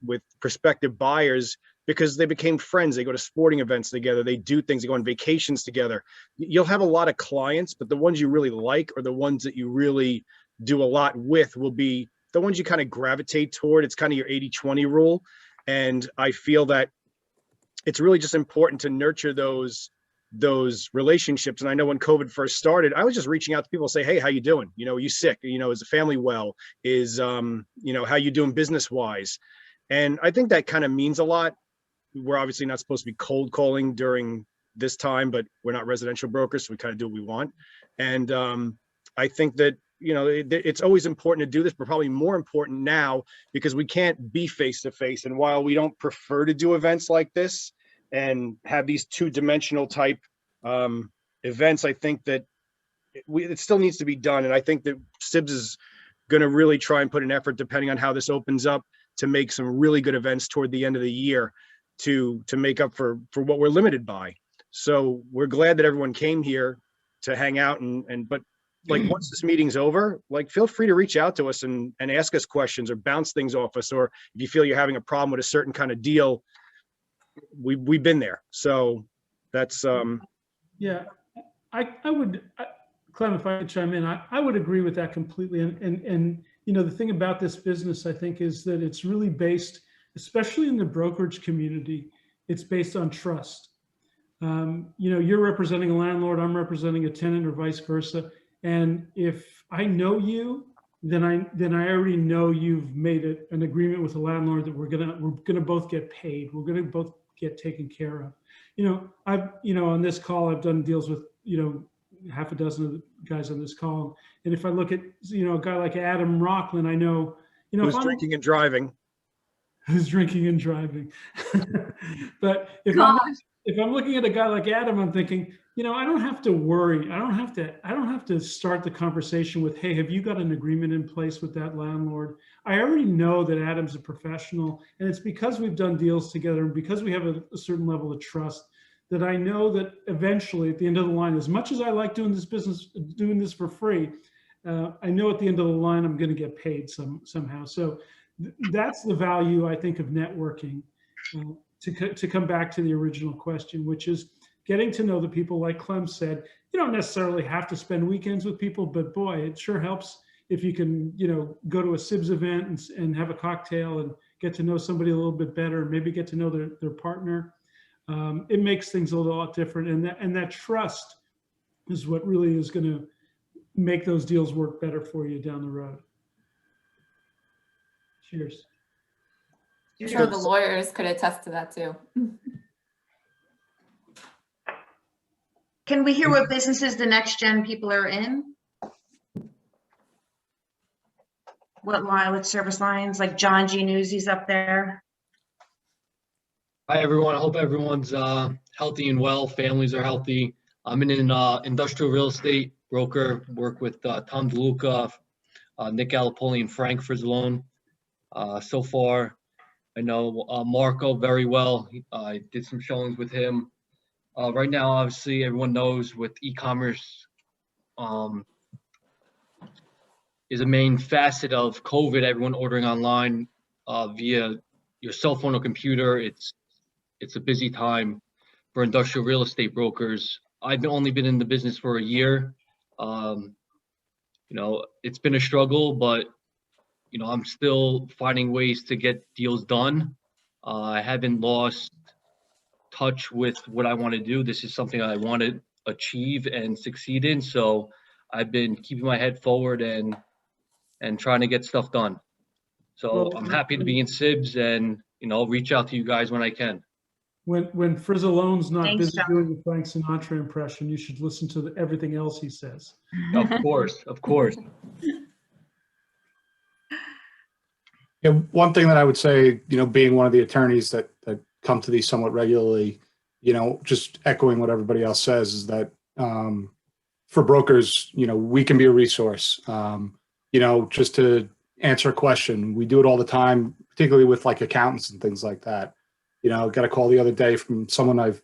prospective buyers because they became friends. They go to sporting events together, they do things, they go on vacations together. You'll have a lot of clients, but the ones you really like, or the ones that you really do a lot with, will be the ones you kind of gravitate toward. It's kind of your 80-20 rule. And I feel that it's really just important to nurture those relationships. And I know when COVID first started, I was just reaching out to people, say, hey, how you doing? You know, are you sick? You know, is the family well? Is, you know, how you doing business wise? And I think that kind of means a lot. We're obviously not supposed to be cold calling during this time, but we're not residential brokers, so we kind of do what we want. And I think that, you know, it's always important to do this, but probably more important now because we can't be face to face. And while we don't prefer to do events like this and have these two-dimensional type events, I think that it still needs to be done. And I think that CIBS is going to really try and put an effort, depending on how this opens up, to make some really good events toward the end of the year to make up for what we're limited by. So we're glad that everyone came here to hang out but like, once this meeting's over, like, feel free to reach out to us and ask us questions or bounce things off us. Or if you feel you're having a problem with a certain kind of deal, we've been there. So that's yeah, I would, Clem, if I could chime in, I would agree with that completely. And you know, the thing about this business, I think, is that it's really based, especially in the brokerage community, it's based on trust. you're representing a landlord, I'm representing a tenant, or vice versa. And if I know you, then I already know you've made an agreement with the landlord that we're gonna both get paid. We're gonna both get taken care of. On this call, I've done deals with, half a dozen of the guys on this call. And if I look at, a guy like Adam Rockland, I know, Who's drinking and driving. Who's drinking and driving. But if I'm looking at a guy like Adam, I'm thinking, I don't have to worry. I don't have to start the conversation with, hey, have you got an agreement in place with that landlord? I already know that Adam's a professional, and it's because we've done deals together and because we have a certain level of trust that I know that eventually at the end of the line, as much as I like doing this business, doing this for free, I know at the end of the line, I'm going to get paid somehow. So that's the value, I think, of networking. To come back to the original question, which is getting to know the people. Like Clem said, you don't necessarily have to spend weekends with people, but boy, it sure helps if you can, go to a CIBS event and have a cocktail and get to know somebody a little bit better, maybe get to know their partner. It makes things a lot different. And that trust is what really is going to make those deals work better for you down the road. Cheers. I'm sure the lawyers could attest to that too. Can we hear what businesses the next gen people are in? What service lines, like John G. Newsy's up there? Hi, everyone. I hope everyone's healthy and well. Families are healthy. I'm in an industrial real estate broker, work with Tom DeLuca, Nick Galipoli, and Frank Frizzalone. So far, I know Marco very well. I did some showings with him. Right now, obviously, everyone knows with e-commerce is a main facet of COVID. Everyone ordering online via your cell phone or computer. It's a busy time for industrial real estate brokers. I've only been in the business for a year. It's been a struggle, but I'm still finding ways to get deals done. I haven't lost touch with what I want to do. This is something I want to achieve and succeed in. So I've been keeping my head forward and trying to get stuff done. So I'm happy to be in CIBS and, reach out to you guys when I can. When Frizzalone's not Thanks, busy John. doing the Frank Sinatra impression, you should listen to everything else he says. Of course, of course. Yeah, one thing that I would say, being one of the attorneys that come to these somewhat regularly, just echoing what everybody else says, is that for brokers, we can be a resource. Just to answer a question, we do it all the time, particularly with like accountants and things like that. Got a call the other day from someone I've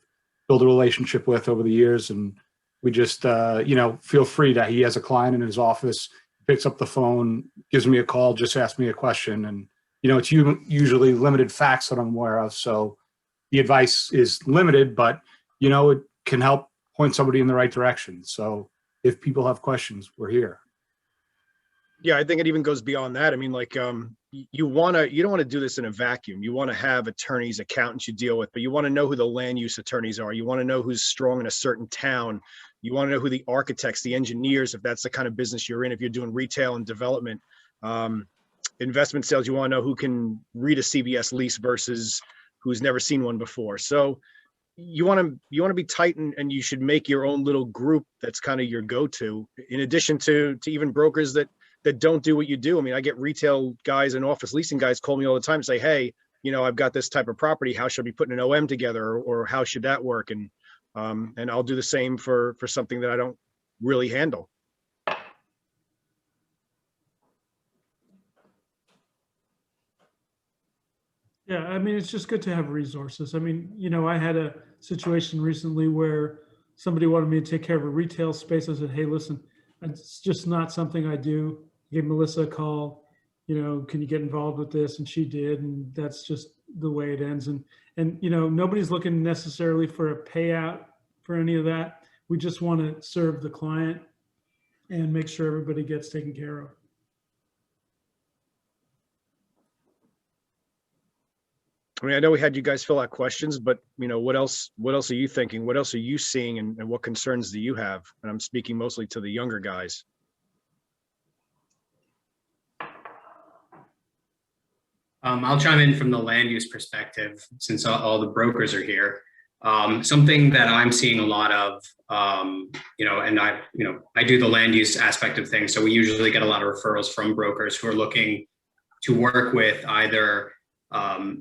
built a relationship with over the years, and we just, feel free that he has a client in his office, picks up the phone, gives me a call, just ask me a question. And, it's usually limited facts that I'm aware of. So the advice is limited, but, it can help point somebody in the right direction. So if people have questions, we're here. Yeah, I think it even goes beyond that. I mean, like, you don't want to do this in a vacuum. You want to have attorneys, accountants you deal with, but you want to know who the land use attorneys are. You want to know who's strong in a certain town. You want to know who the architects, the engineers, if that's the kind of business you're in, if you're doing retail and development, investment sales, you want to know who can read a CBS lease versus who's never seen one before. So you want to be tight, and you should make your own little group that's kind of your go-to, in addition to even brokers that don't do what you do. I mean, I get retail guys and office leasing guys call me all the time and say, hey, I've got this type of property. How should I be putting an OM together, or how should that work? And I'll do the same for something that I don't really handle. Yeah, I mean, it's just good to have resources. I mean, I had a situation recently where somebody wanted me to take care of a retail space. I said, hey, listen, it's just not something I do. I gave Melissa a call, can you get involved with this? And she did, and that's just the way it ends. And nobody's looking necessarily for a payout for any of that. We just want to serve the client and make sure everybody gets taken care of. I mean, I know we had you guys fill out questions, but what else are you thinking? What else are you seeing, and what concerns do you have? And I'm speaking mostly to the younger guys. I'll chime in from the land use perspective since all the brokers are here. Something that I'm seeing a lot of, and I do the land use aspect of things. So we usually get a lot of referrals from brokers who are looking to work with either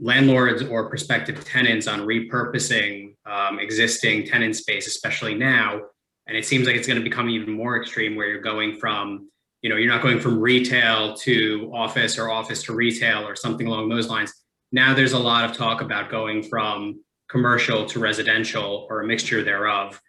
landlords or prospective tenants on repurposing existing tenant space, especially now. And it seems like it's going to become even more extreme where you're going from, you're not going from retail to office or office to retail or something along those lines. Now there's a lot of talk about going from commercial to residential or a mixture thereof.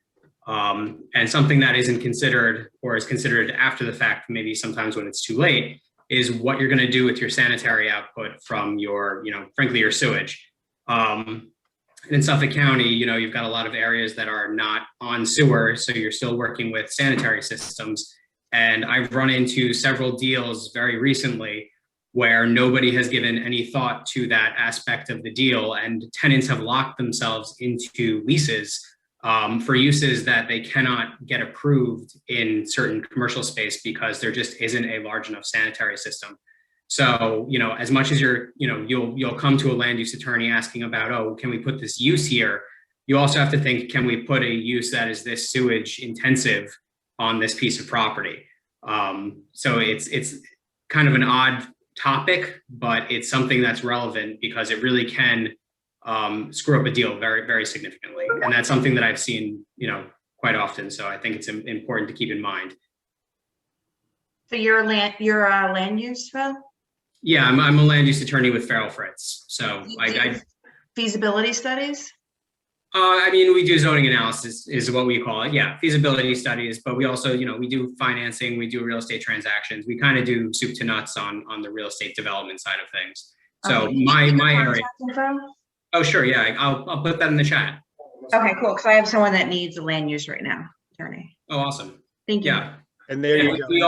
And something that isn't considered or is considered after the fact, maybe sometimes when it's too late, is what you're going to do with your sanitary output from your, frankly, your sewage. In Suffolk County, you've got a lot of areas that are not on sewer, so you're still working with sanitary systems. And I've run into several deals very recently where nobody has given any thought to that aspect of the deal, and tenants have locked themselves into leases for uses that they cannot get approved in certain commercial space because there just isn't a large enough sanitary system. So, as much as you'll come to a land use attorney asking about, oh, can we put this use here? You also have to think, can we put a use that is this sewage intensive on this piece of property? So it's kind of an odd topic, but it's something that's relevant because it really can screw up a deal very, very significantly. And that's something that I've seen, quite often. So I think it's important to keep in mind. So you're a land use, Phil? Yeah, I'm a land use attorney with Farrell Fritz. So I feasibility studies? We do zoning analysis is what we call it. Yeah, feasibility studies, but we also, we do financing, we do real estate transactions. We kind of do soup to nuts on the real estate development side of things. So my area. Oh, sure. Yeah, I'll put that in the chat. Okay, cool. Because I have someone that needs a land use right now, attorney. Oh, awesome. Thank you. Yeah. And there you go. We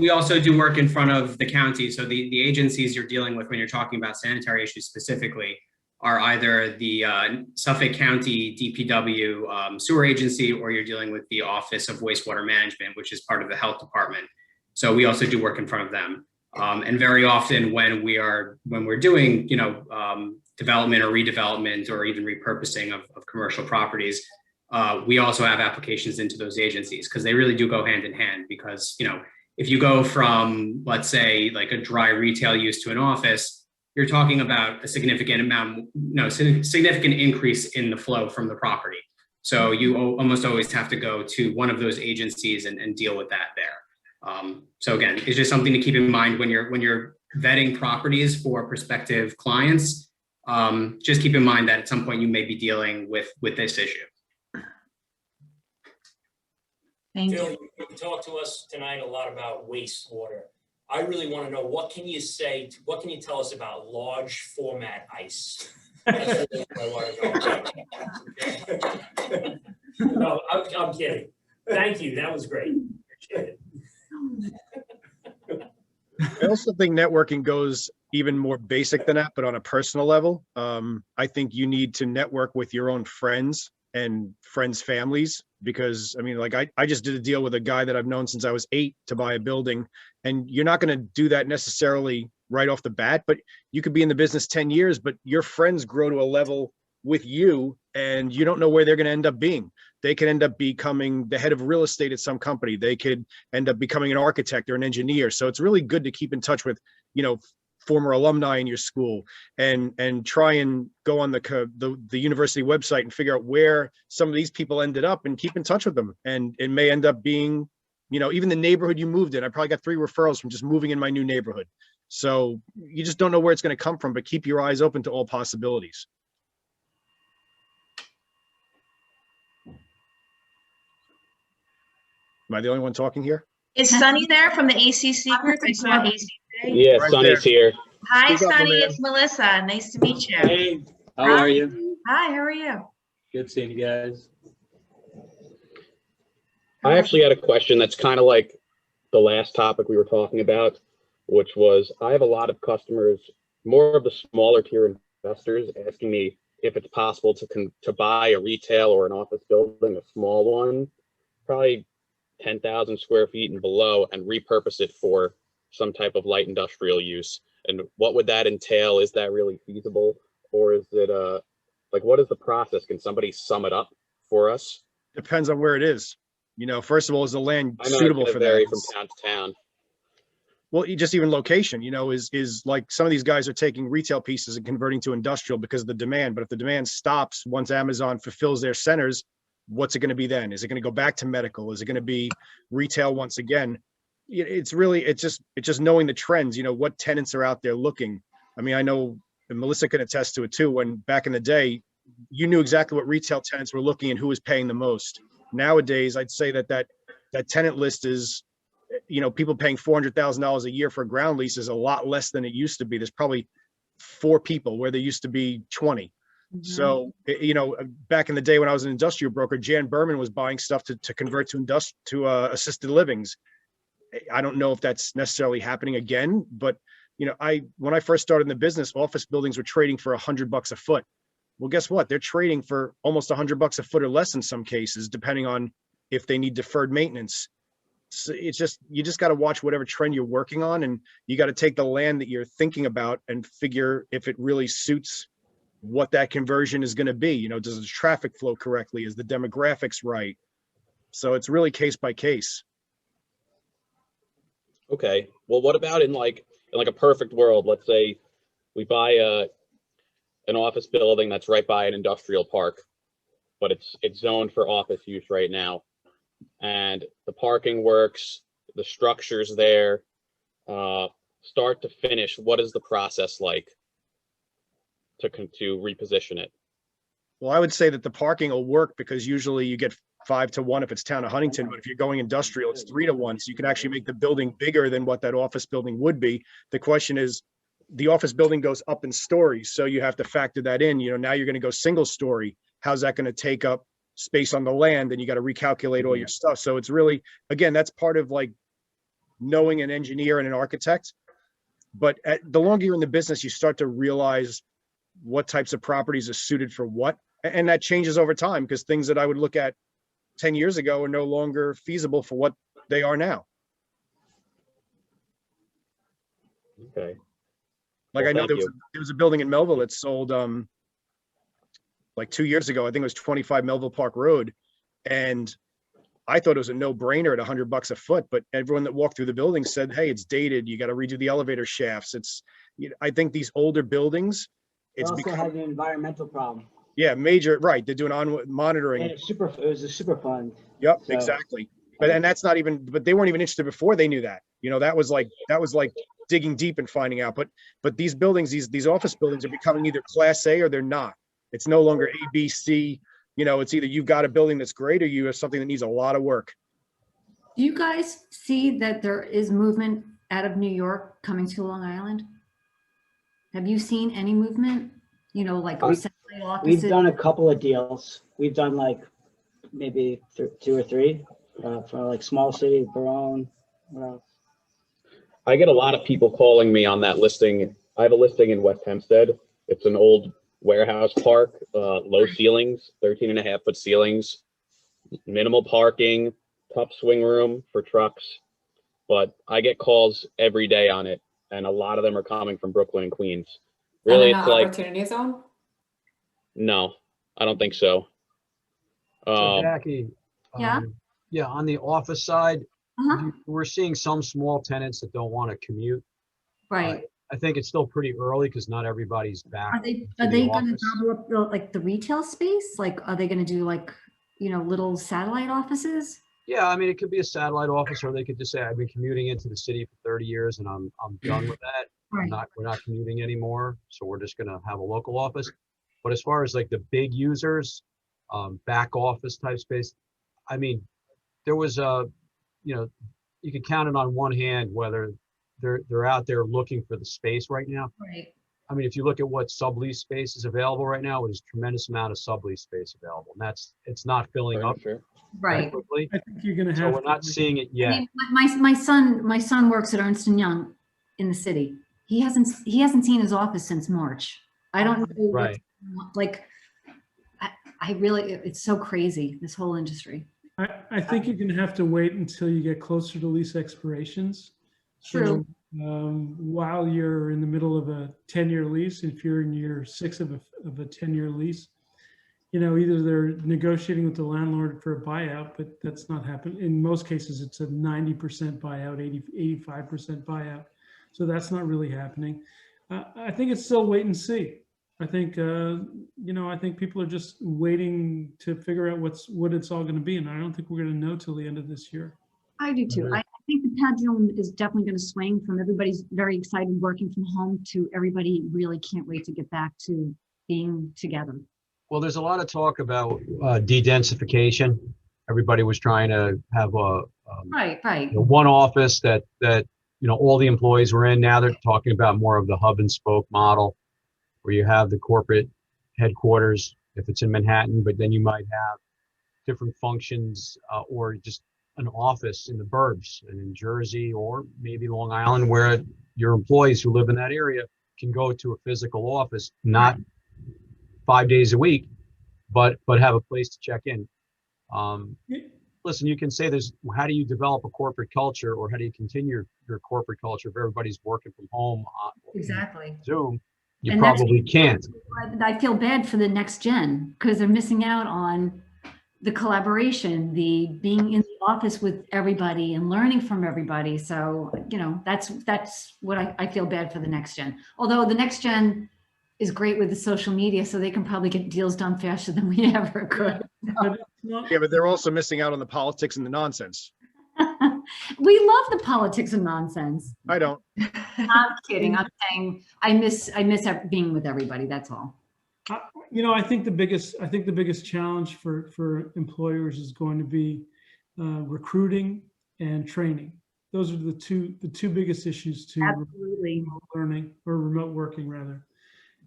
also do work in front of the county. So the agencies you're dealing with when you're talking about sanitary issues specifically are either the Suffolk County DPW sewer agency, or you're dealing with the Office of Wastewater Management, which is part of the health department. So we also do work in front of them. And very often when we're doing, development or redevelopment or even repurposing of commercial properties, we also have applications into those agencies because they really do go hand in hand. Because, if you go from, let's say, like a dry retail use to an office, you're talking about a significant significant increase in the flow from the property. So you almost always have to go to one of those agencies and deal with that there. So again, it's just something to keep in mind when you're vetting properties for prospective clients. Just keep in mind that at some point you may be dealing with this issue. Thank Phil, you. you talked to us tonight a lot about wastewater. I really want to know, what can you tell us about large format ice? That's really what I want to know. No, I'm kidding. Thank you. That was great. Appreciate it. I also think networking goes even more basic than that, but on a personal level. I think you need to network with your own friends and friends' families, because I just did a deal with a guy that I've known since I was 8 to buy a building, and you're not going to do that necessarily right off the bat, but you could be in the business 10 years, but your friends grow to a level with you and you don't know where they're going to end up being. They could end up becoming the head of real estate at some company. They could end up becoming an architect or an engineer. So it's really good to keep in touch with, former alumni in your school and try and go on the university website and figure out where some of these people ended up and keep in touch with them. And it may end up being, even the neighborhood you moved in. I probably got 3 referrals from just moving in my new neighborhood. So you just don't know where it's going to come from, but keep your eyes open to all possibilities. Am I the only one talking here? Is Sunny there from the ACC group? I saw ACC. Yeah, right, Sunny's here. Hi, Speak up, Sunny. Amanda. It's Melissa. Nice to meet you. Hey, how are you? Hi, how are you? Good seeing you guys. I actually had a question that's kind of like the last topic we were talking about, which was I have a lot of customers, more of the smaller tier investors asking me if it's possible to buy a retail or an office building, a small one, probably 10,000 square feet and below, and repurpose it for some type of light industrial use. And what would that entail? Is that really feasible? Or is it like, what is the process? Can somebody sum it up for us? Depends on where it is. You know, first of all, is the land I know suitable it's for gonna vary that? from town to town. Well, just even location, you know, is like some of these guys are taking retail pieces and converting to industrial because of the demand. But if the demand stops once Amazon fulfills their centers, what's it going to be then? Is it going to go back to medical? Is it going to be retail once again? It's really, it's just knowing the trends, you know, what tenants are out there looking. I mean, I know, and Melissa can attest to it too, when back in the day, you knew exactly what retail tenants were looking and who was paying the most. Nowadays, I'd say that tenant list is, you know, people paying $400,000 a year for a ground lease is a lot less than it used to be. There's probably 4 people where there used to be 20. So, you know, back in the day when I was an industrial broker, Jan Berman was buying stuff to convert to assisted livings. I don't know if that's necessarily happening again, but you know, when I first started in the business, office buildings were trading for $100 a foot. Well, guess what? They're trading for almost $100 a foot or less in some cases, depending on if they need deferred maintenance. So it's just, you just got to watch whatever trend you're working on, and you got to take the land that you're thinking about and figure if it really suits what that conversion is going to be. You know, does the traffic flow correctly? Is the demographics right? So it's really case by case. Okay. Well, what about in like a perfect world? Let's say we buy an office building that's right by an industrial park, but it's zoned for office use right now, and the parking works, the structure's there, start to finish. What is the process like to reposition it? Well, I would say that the parking will work because usually you get 5 to 1 if it's town of Huntington, but if you're going industrial, it's 3 to 1. So you can actually make the building bigger than what that office building would be. The question is, the office building goes up in stories, so you have to factor that in. You know, now you're going to go single story. How's that going to take up space on the land? And you got to recalculate all your stuff. So it's really, again, that's part of like knowing an engineer and an architect. But the longer you're in the business, you start to realize what types of properties are suited for what. And that changes over time, because things that I would look at 10 years ago are no longer feasible for what they are now. Okay. Like, Well, I know thank there was a building in Melville that sold like 2 years ago. I think it was 25 Melville Park Road. And I thought it was a no-brainer at $100 a foot, but everyone that walked through the building said, hey, it's dated. You got to redo the elevator shafts. It's, you know, I think these older buildings, it's also had an environmental problem. Yeah, major, right. They're doing on monitoring. And it was a super fund. Yep, So- exactly. And that's not even, but they weren't even interested before they knew that. You know, that was like digging deep and finding out. But these buildings, these office buildings are becoming either class A or they're not. It's no longer A, B, C. You know, it's either you've got a building that's great or you have something that needs a lot of work. Do you guys see that there is movement out of New York coming to Long Island? Have you seen any movement? You know, like satellite offices? We've done a couple of deals. We've done like maybe 2 or 3 for like small city, Barone. What else? I get a lot of people calling me on that listing. I have a listing in West Hempstead. It's an old warehouse park, low ceilings, 13.5-foot ceilings, minimal parking, tough swing room for trucks. But I get calls every day on it, and a lot of them are coming from Brooklyn and Queens. Really, it's like opportunity zone? No, I don't think so. So Jackie, Yeah. Yeah, on the office side, we're seeing some small tenants that don't want to commute. Right. I think it's still pretty early because not everybody's back. Are they to the going to office. double up like the retail space? Like, are they going to do like, you know, little satellite offices? Yeah, I mean, it could be a satellite office, or they could just say, I've been commuting into the city for 30 years and I'm done with that. Right. We're not commuting anymore, so we're just gonna have a local office. But as far as like the big users, back office type space, I mean, there was you know, you could count it on one hand whether they're out there looking for the space right now. Right. I mean, if you look at what sublease space is available right now, there's a tremendous amount of sublease space available, and it's not filling up Right. quickly. I think you're gonna So have. we're not seeing it yet. I mean, my son works at Ernst & Young in the city. He hasn't seen his office since March. I don't know what's Right. like, I really, it's so crazy, this whole industry. I think you're gonna have to wait until you get closer to lease expirations. True. So, while you're in the middle of a 10-year lease, if you're in year 6 of a 10-year lease, either they're negotiating with the landlord for a buyout, but that's not happening. In most cases, it's a 90% buyout, 85% buyout. So that's not really happening. I think it's still wait and see. I think, I think people are just waiting to figure out what it's all going to be. And I don't think we're going to know till the end of this year. I do too. I think the pendulum is definitely going to swing from everybody's very excited working from home to everybody really can't wait to get back to being together. Well, there's a lot of talk about de-densification. Everybody was trying to have a Right. one office that all the employees were in. Now they're talking about more of the hub and spoke model, where you have the corporate headquarters if it's in Manhattan, but then you might have different functions or just an office in the burbs and in Jersey or maybe Long Island, where your employees who live in that area can go to a physical office, not 5 days a week, but have a place to check in. Listen, you can say this, how do you develop a corporate culture, or how do you continue your corporate culture if everybody's working from home on Exactly. Zoom? You And probably can't. I feel bad for the next gen because they're missing out on the collaboration, the being in the office with everybody and learning from everybody. So, that's what I feel bad for the next gen. Although the next gen is great with the social media, so they can probably get deals done faster than we ever could. Yeah, but they're also missing out on the politics and the nonsense. We love the politics and nonsense. I don't. I'm kidding. I'm saying I miss being with everybody. That's all. I think the biggest challenge for employers is going to be recruiting and training. Those are the two biggest issues to Absolutely. remote learning or remote working rather.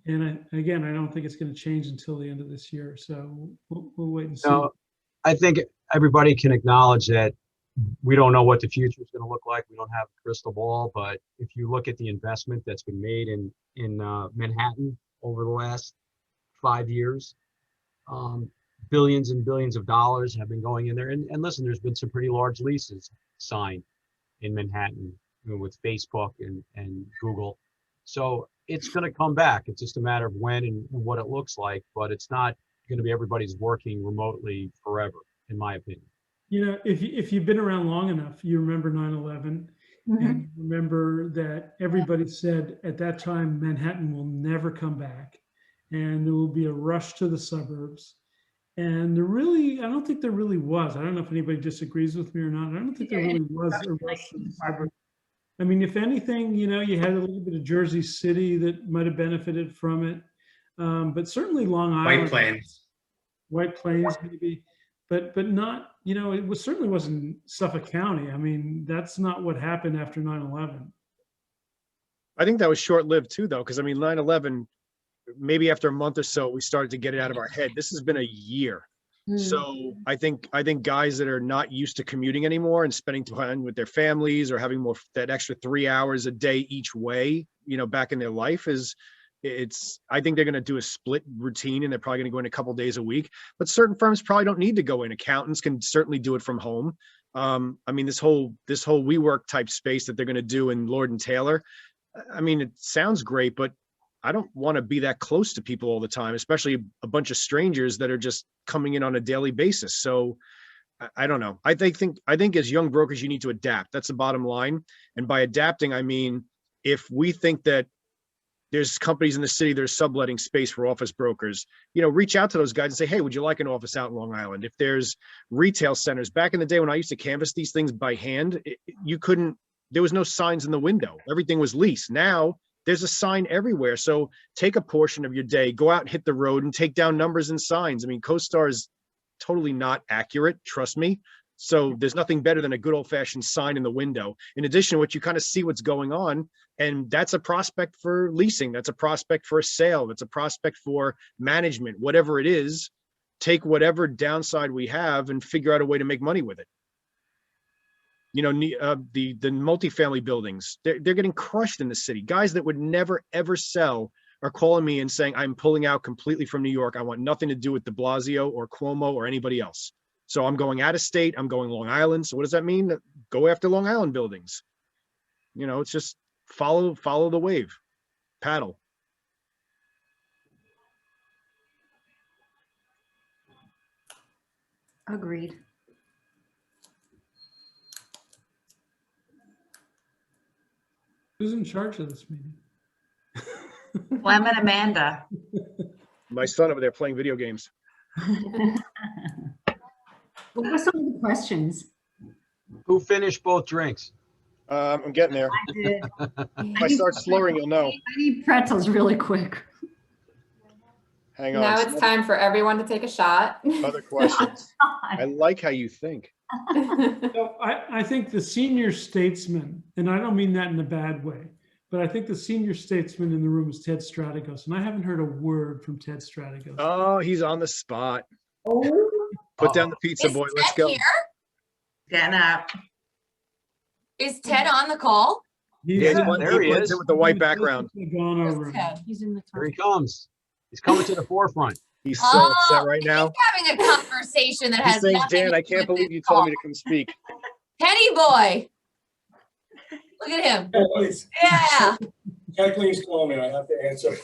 And I don't think it's going to change until the end of this year. So we'll wait and see. No, I think everybody can acknowledge that we don't know what the future is going to look like. We don't have a crystal ball, but if you look at the investment that's been made in Manhattan over the last 5 years, billions and billions of dollars have been going in there. And listen, there's been some pretty large leases signed in Manhattan with Facebook and Google. So it's going to come back. It's just a matter of when and what it looks like, but it's not going to be everybody's working remotely forever, in my opinion. If you've been around long enough, you remember 9/11, and remember that everybody said at that time Manhattan will never come back, and there will be a rush to the suburbs. And I don't think there really was. I don't know if anybody disagrees with me or not. I don't think there really was a rush to the suburbs. I mean, if anything, you had a little bit of Jersey City that might have benefited from it, but certainly Long Island, White Plains maybe, but not. It certainly wasn't Suffolk County. I mean, that's not what happened after 9/11. I think that was short-lived too, though, because 9/11, maybe after a month or so, we started to get it out of our head. This has been a year. So I think guys that are not used to commuting anymore and spending time with their families or having that extra 3 hours a day each way, back in their life I think they're going to do a split routine, and they're probably going to go in a couple days a week, but certain firms probably don't need to go in. Accountants can certainly do it from home. This whole WeWork type space that they're going to do in Lord and Taylor. It sounds great, but I don't want to be that close to people all the time, especially a bunch of strangers that are just coming in on a daily basis. So I don't know. I think as young brokers, you need to adapt. That's the bottom line. And by adapting, I mean, if we think that there's companies in the city that are subletting space for office brokers, reach out to those guys and say, hey, would you like an office out in Long Island? If there's retail centers, back in the day when I used to canvass these things by hand, there was no signs in the window. Everything was leased. Now there's a sign everywhere. So take a portion of your day, go out and hit the road and take down numbers and signs. CoStar is totally not accurate, trust me. So there's nothing better than a good old fashioned sign in the window. In addition, what you kind of see what's going on, and that's a prospect for leasing. That's a prospect for a sale. That's a prospect for management, whatever it is. Take whatever downside we have and figure out a way to make money with it. The multifamily buildings, they're getting crushed in the city. Guys that would never, ever sell are calling me and saying, I'm pulling out completely from New York. I want nothing to do with de Blasio or Cuomo or anybody else. So I'm going out of state. I'm going Long Island. So what does that mean? Go after Long Island buildings. You know, it's just follow the wave, paddle. Agreed. Who's in charge of this meeting? Clem and Amanda. My son over there playing video games. What were some of the questions? Who finished both drinks? I'm getting there. I did. If I start slurring, you'll know. I need pretzels really quick. Hang on. Now it's time for everyone to take a shot. Other questions. I like how you think. So I think the senior statesman, and I don't mean that in a bad way, but I think the senior statesman in the room is Ted Strategos, and I haven't heard a word from Ted Strategos. Oh, he's on the spot. Oh. Put down the pizza, Is boy. Ted Let's go. here? Getting up. Is Ted on the call? Yeah, There he blends is. in with the white background. Gone Ted. He's in the Here he comes. He's coming to the forefront. He's so upset right He's now. having a conversation that He's has saying, nothing Dan, to I do can't with believe this you told call. me to come speak. Teddy boy. Look at him. Yeah. Kathleen's calling me. I have to answer.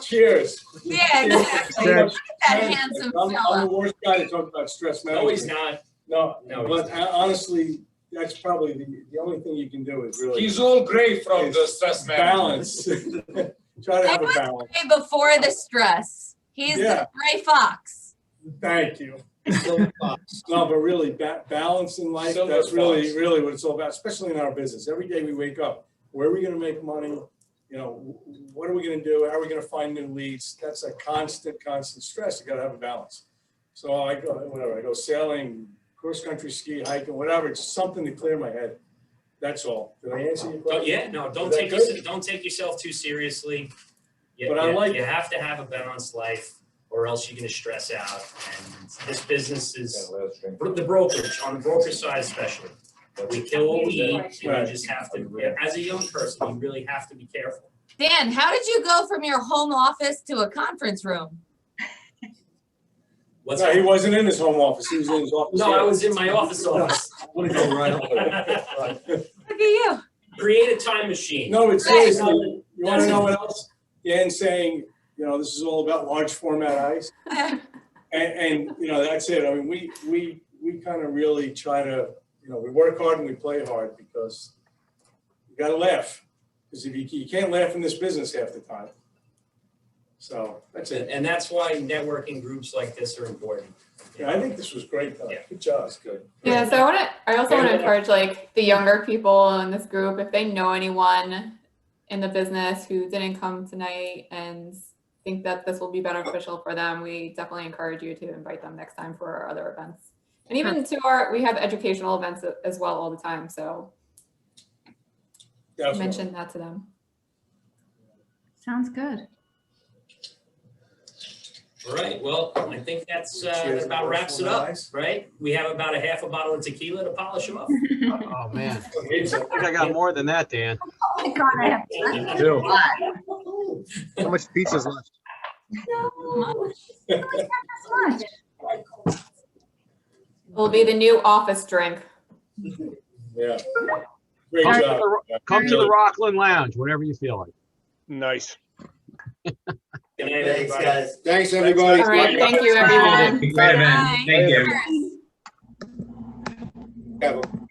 Cheers. Yeah, exactly. Ted. Look at that handsome I'm fella. the worst guy to talk about stress management. No, he's not. No, No, but he's not. honestly, that's probably the only thing you can do is really. He's all gray from is the stress management. balance. Try to have a balance. Hey, before the stress. He's Yeah. the gray fox. Thank you. No, but really, balance in life, Silver that's really, fox. really what it's all about, especially in our business. Every day we wake up, where are we gonna make money? You know, what are we gonna do? How are we gonna find new leads? That's a constant stress. You gotta have a balance. So I go sailing, cross-country ski, hiking, whatever, it's something to clear my head. That's all. Did I answer your question? Yeah, no, Is that good? don't take yourself too seriously. But I like- You have to have a balanced life, or else you're gonna stress out. And this business is, the brokerage, on the brokerage side especially, we kill what we eat, and you Right. just have to, as a young person, you really have to be careful. Dan, how did you go from your home office to a conference room? What's No, he that? wasn't in his home office. He was in his office. No, I here. was in my office. I wanna go right over there. Right. Look at you. Create a time machine. No, but Right. seriously, you wanna know what else? Dan's saying, you know, this is all about large format ice. And, you know, that's it. I mean, we kind of really try to, you know, we work hard and we play hard because you gotta laugh. Because if you can't laugh in this business half the time. So that's it. And that's why networking groups like this are important. Yeah, I think this was great though. Yeah. Good job. It's good. Yeah, so I also want to encourage like the younger people in this group, if they know anyone in the business who didn't come tonight and think that this will be beneficial for them, we definitely encourage you to invite them next time for our other events. And even we have educational events as well all the time, so Definitely. mention that to them. Sounds good. All right, well, I think that's, Cheers. that about wraps it up, Nice. right? We have about a half a bottle of tequila to polish them up. Oh, man. I think I got more than that, Dan. Oh my God, I have Ew. How much pizza's left? much. Will be the new office drink. Yeah. Great Come to job. Come to the Rockland Lounge whenever you feel like. Nice. Good night, Thanks, everybody. guys. Thanks, everybody. All right, thank you, everyone. Great event. Thank you. Bye. Have a-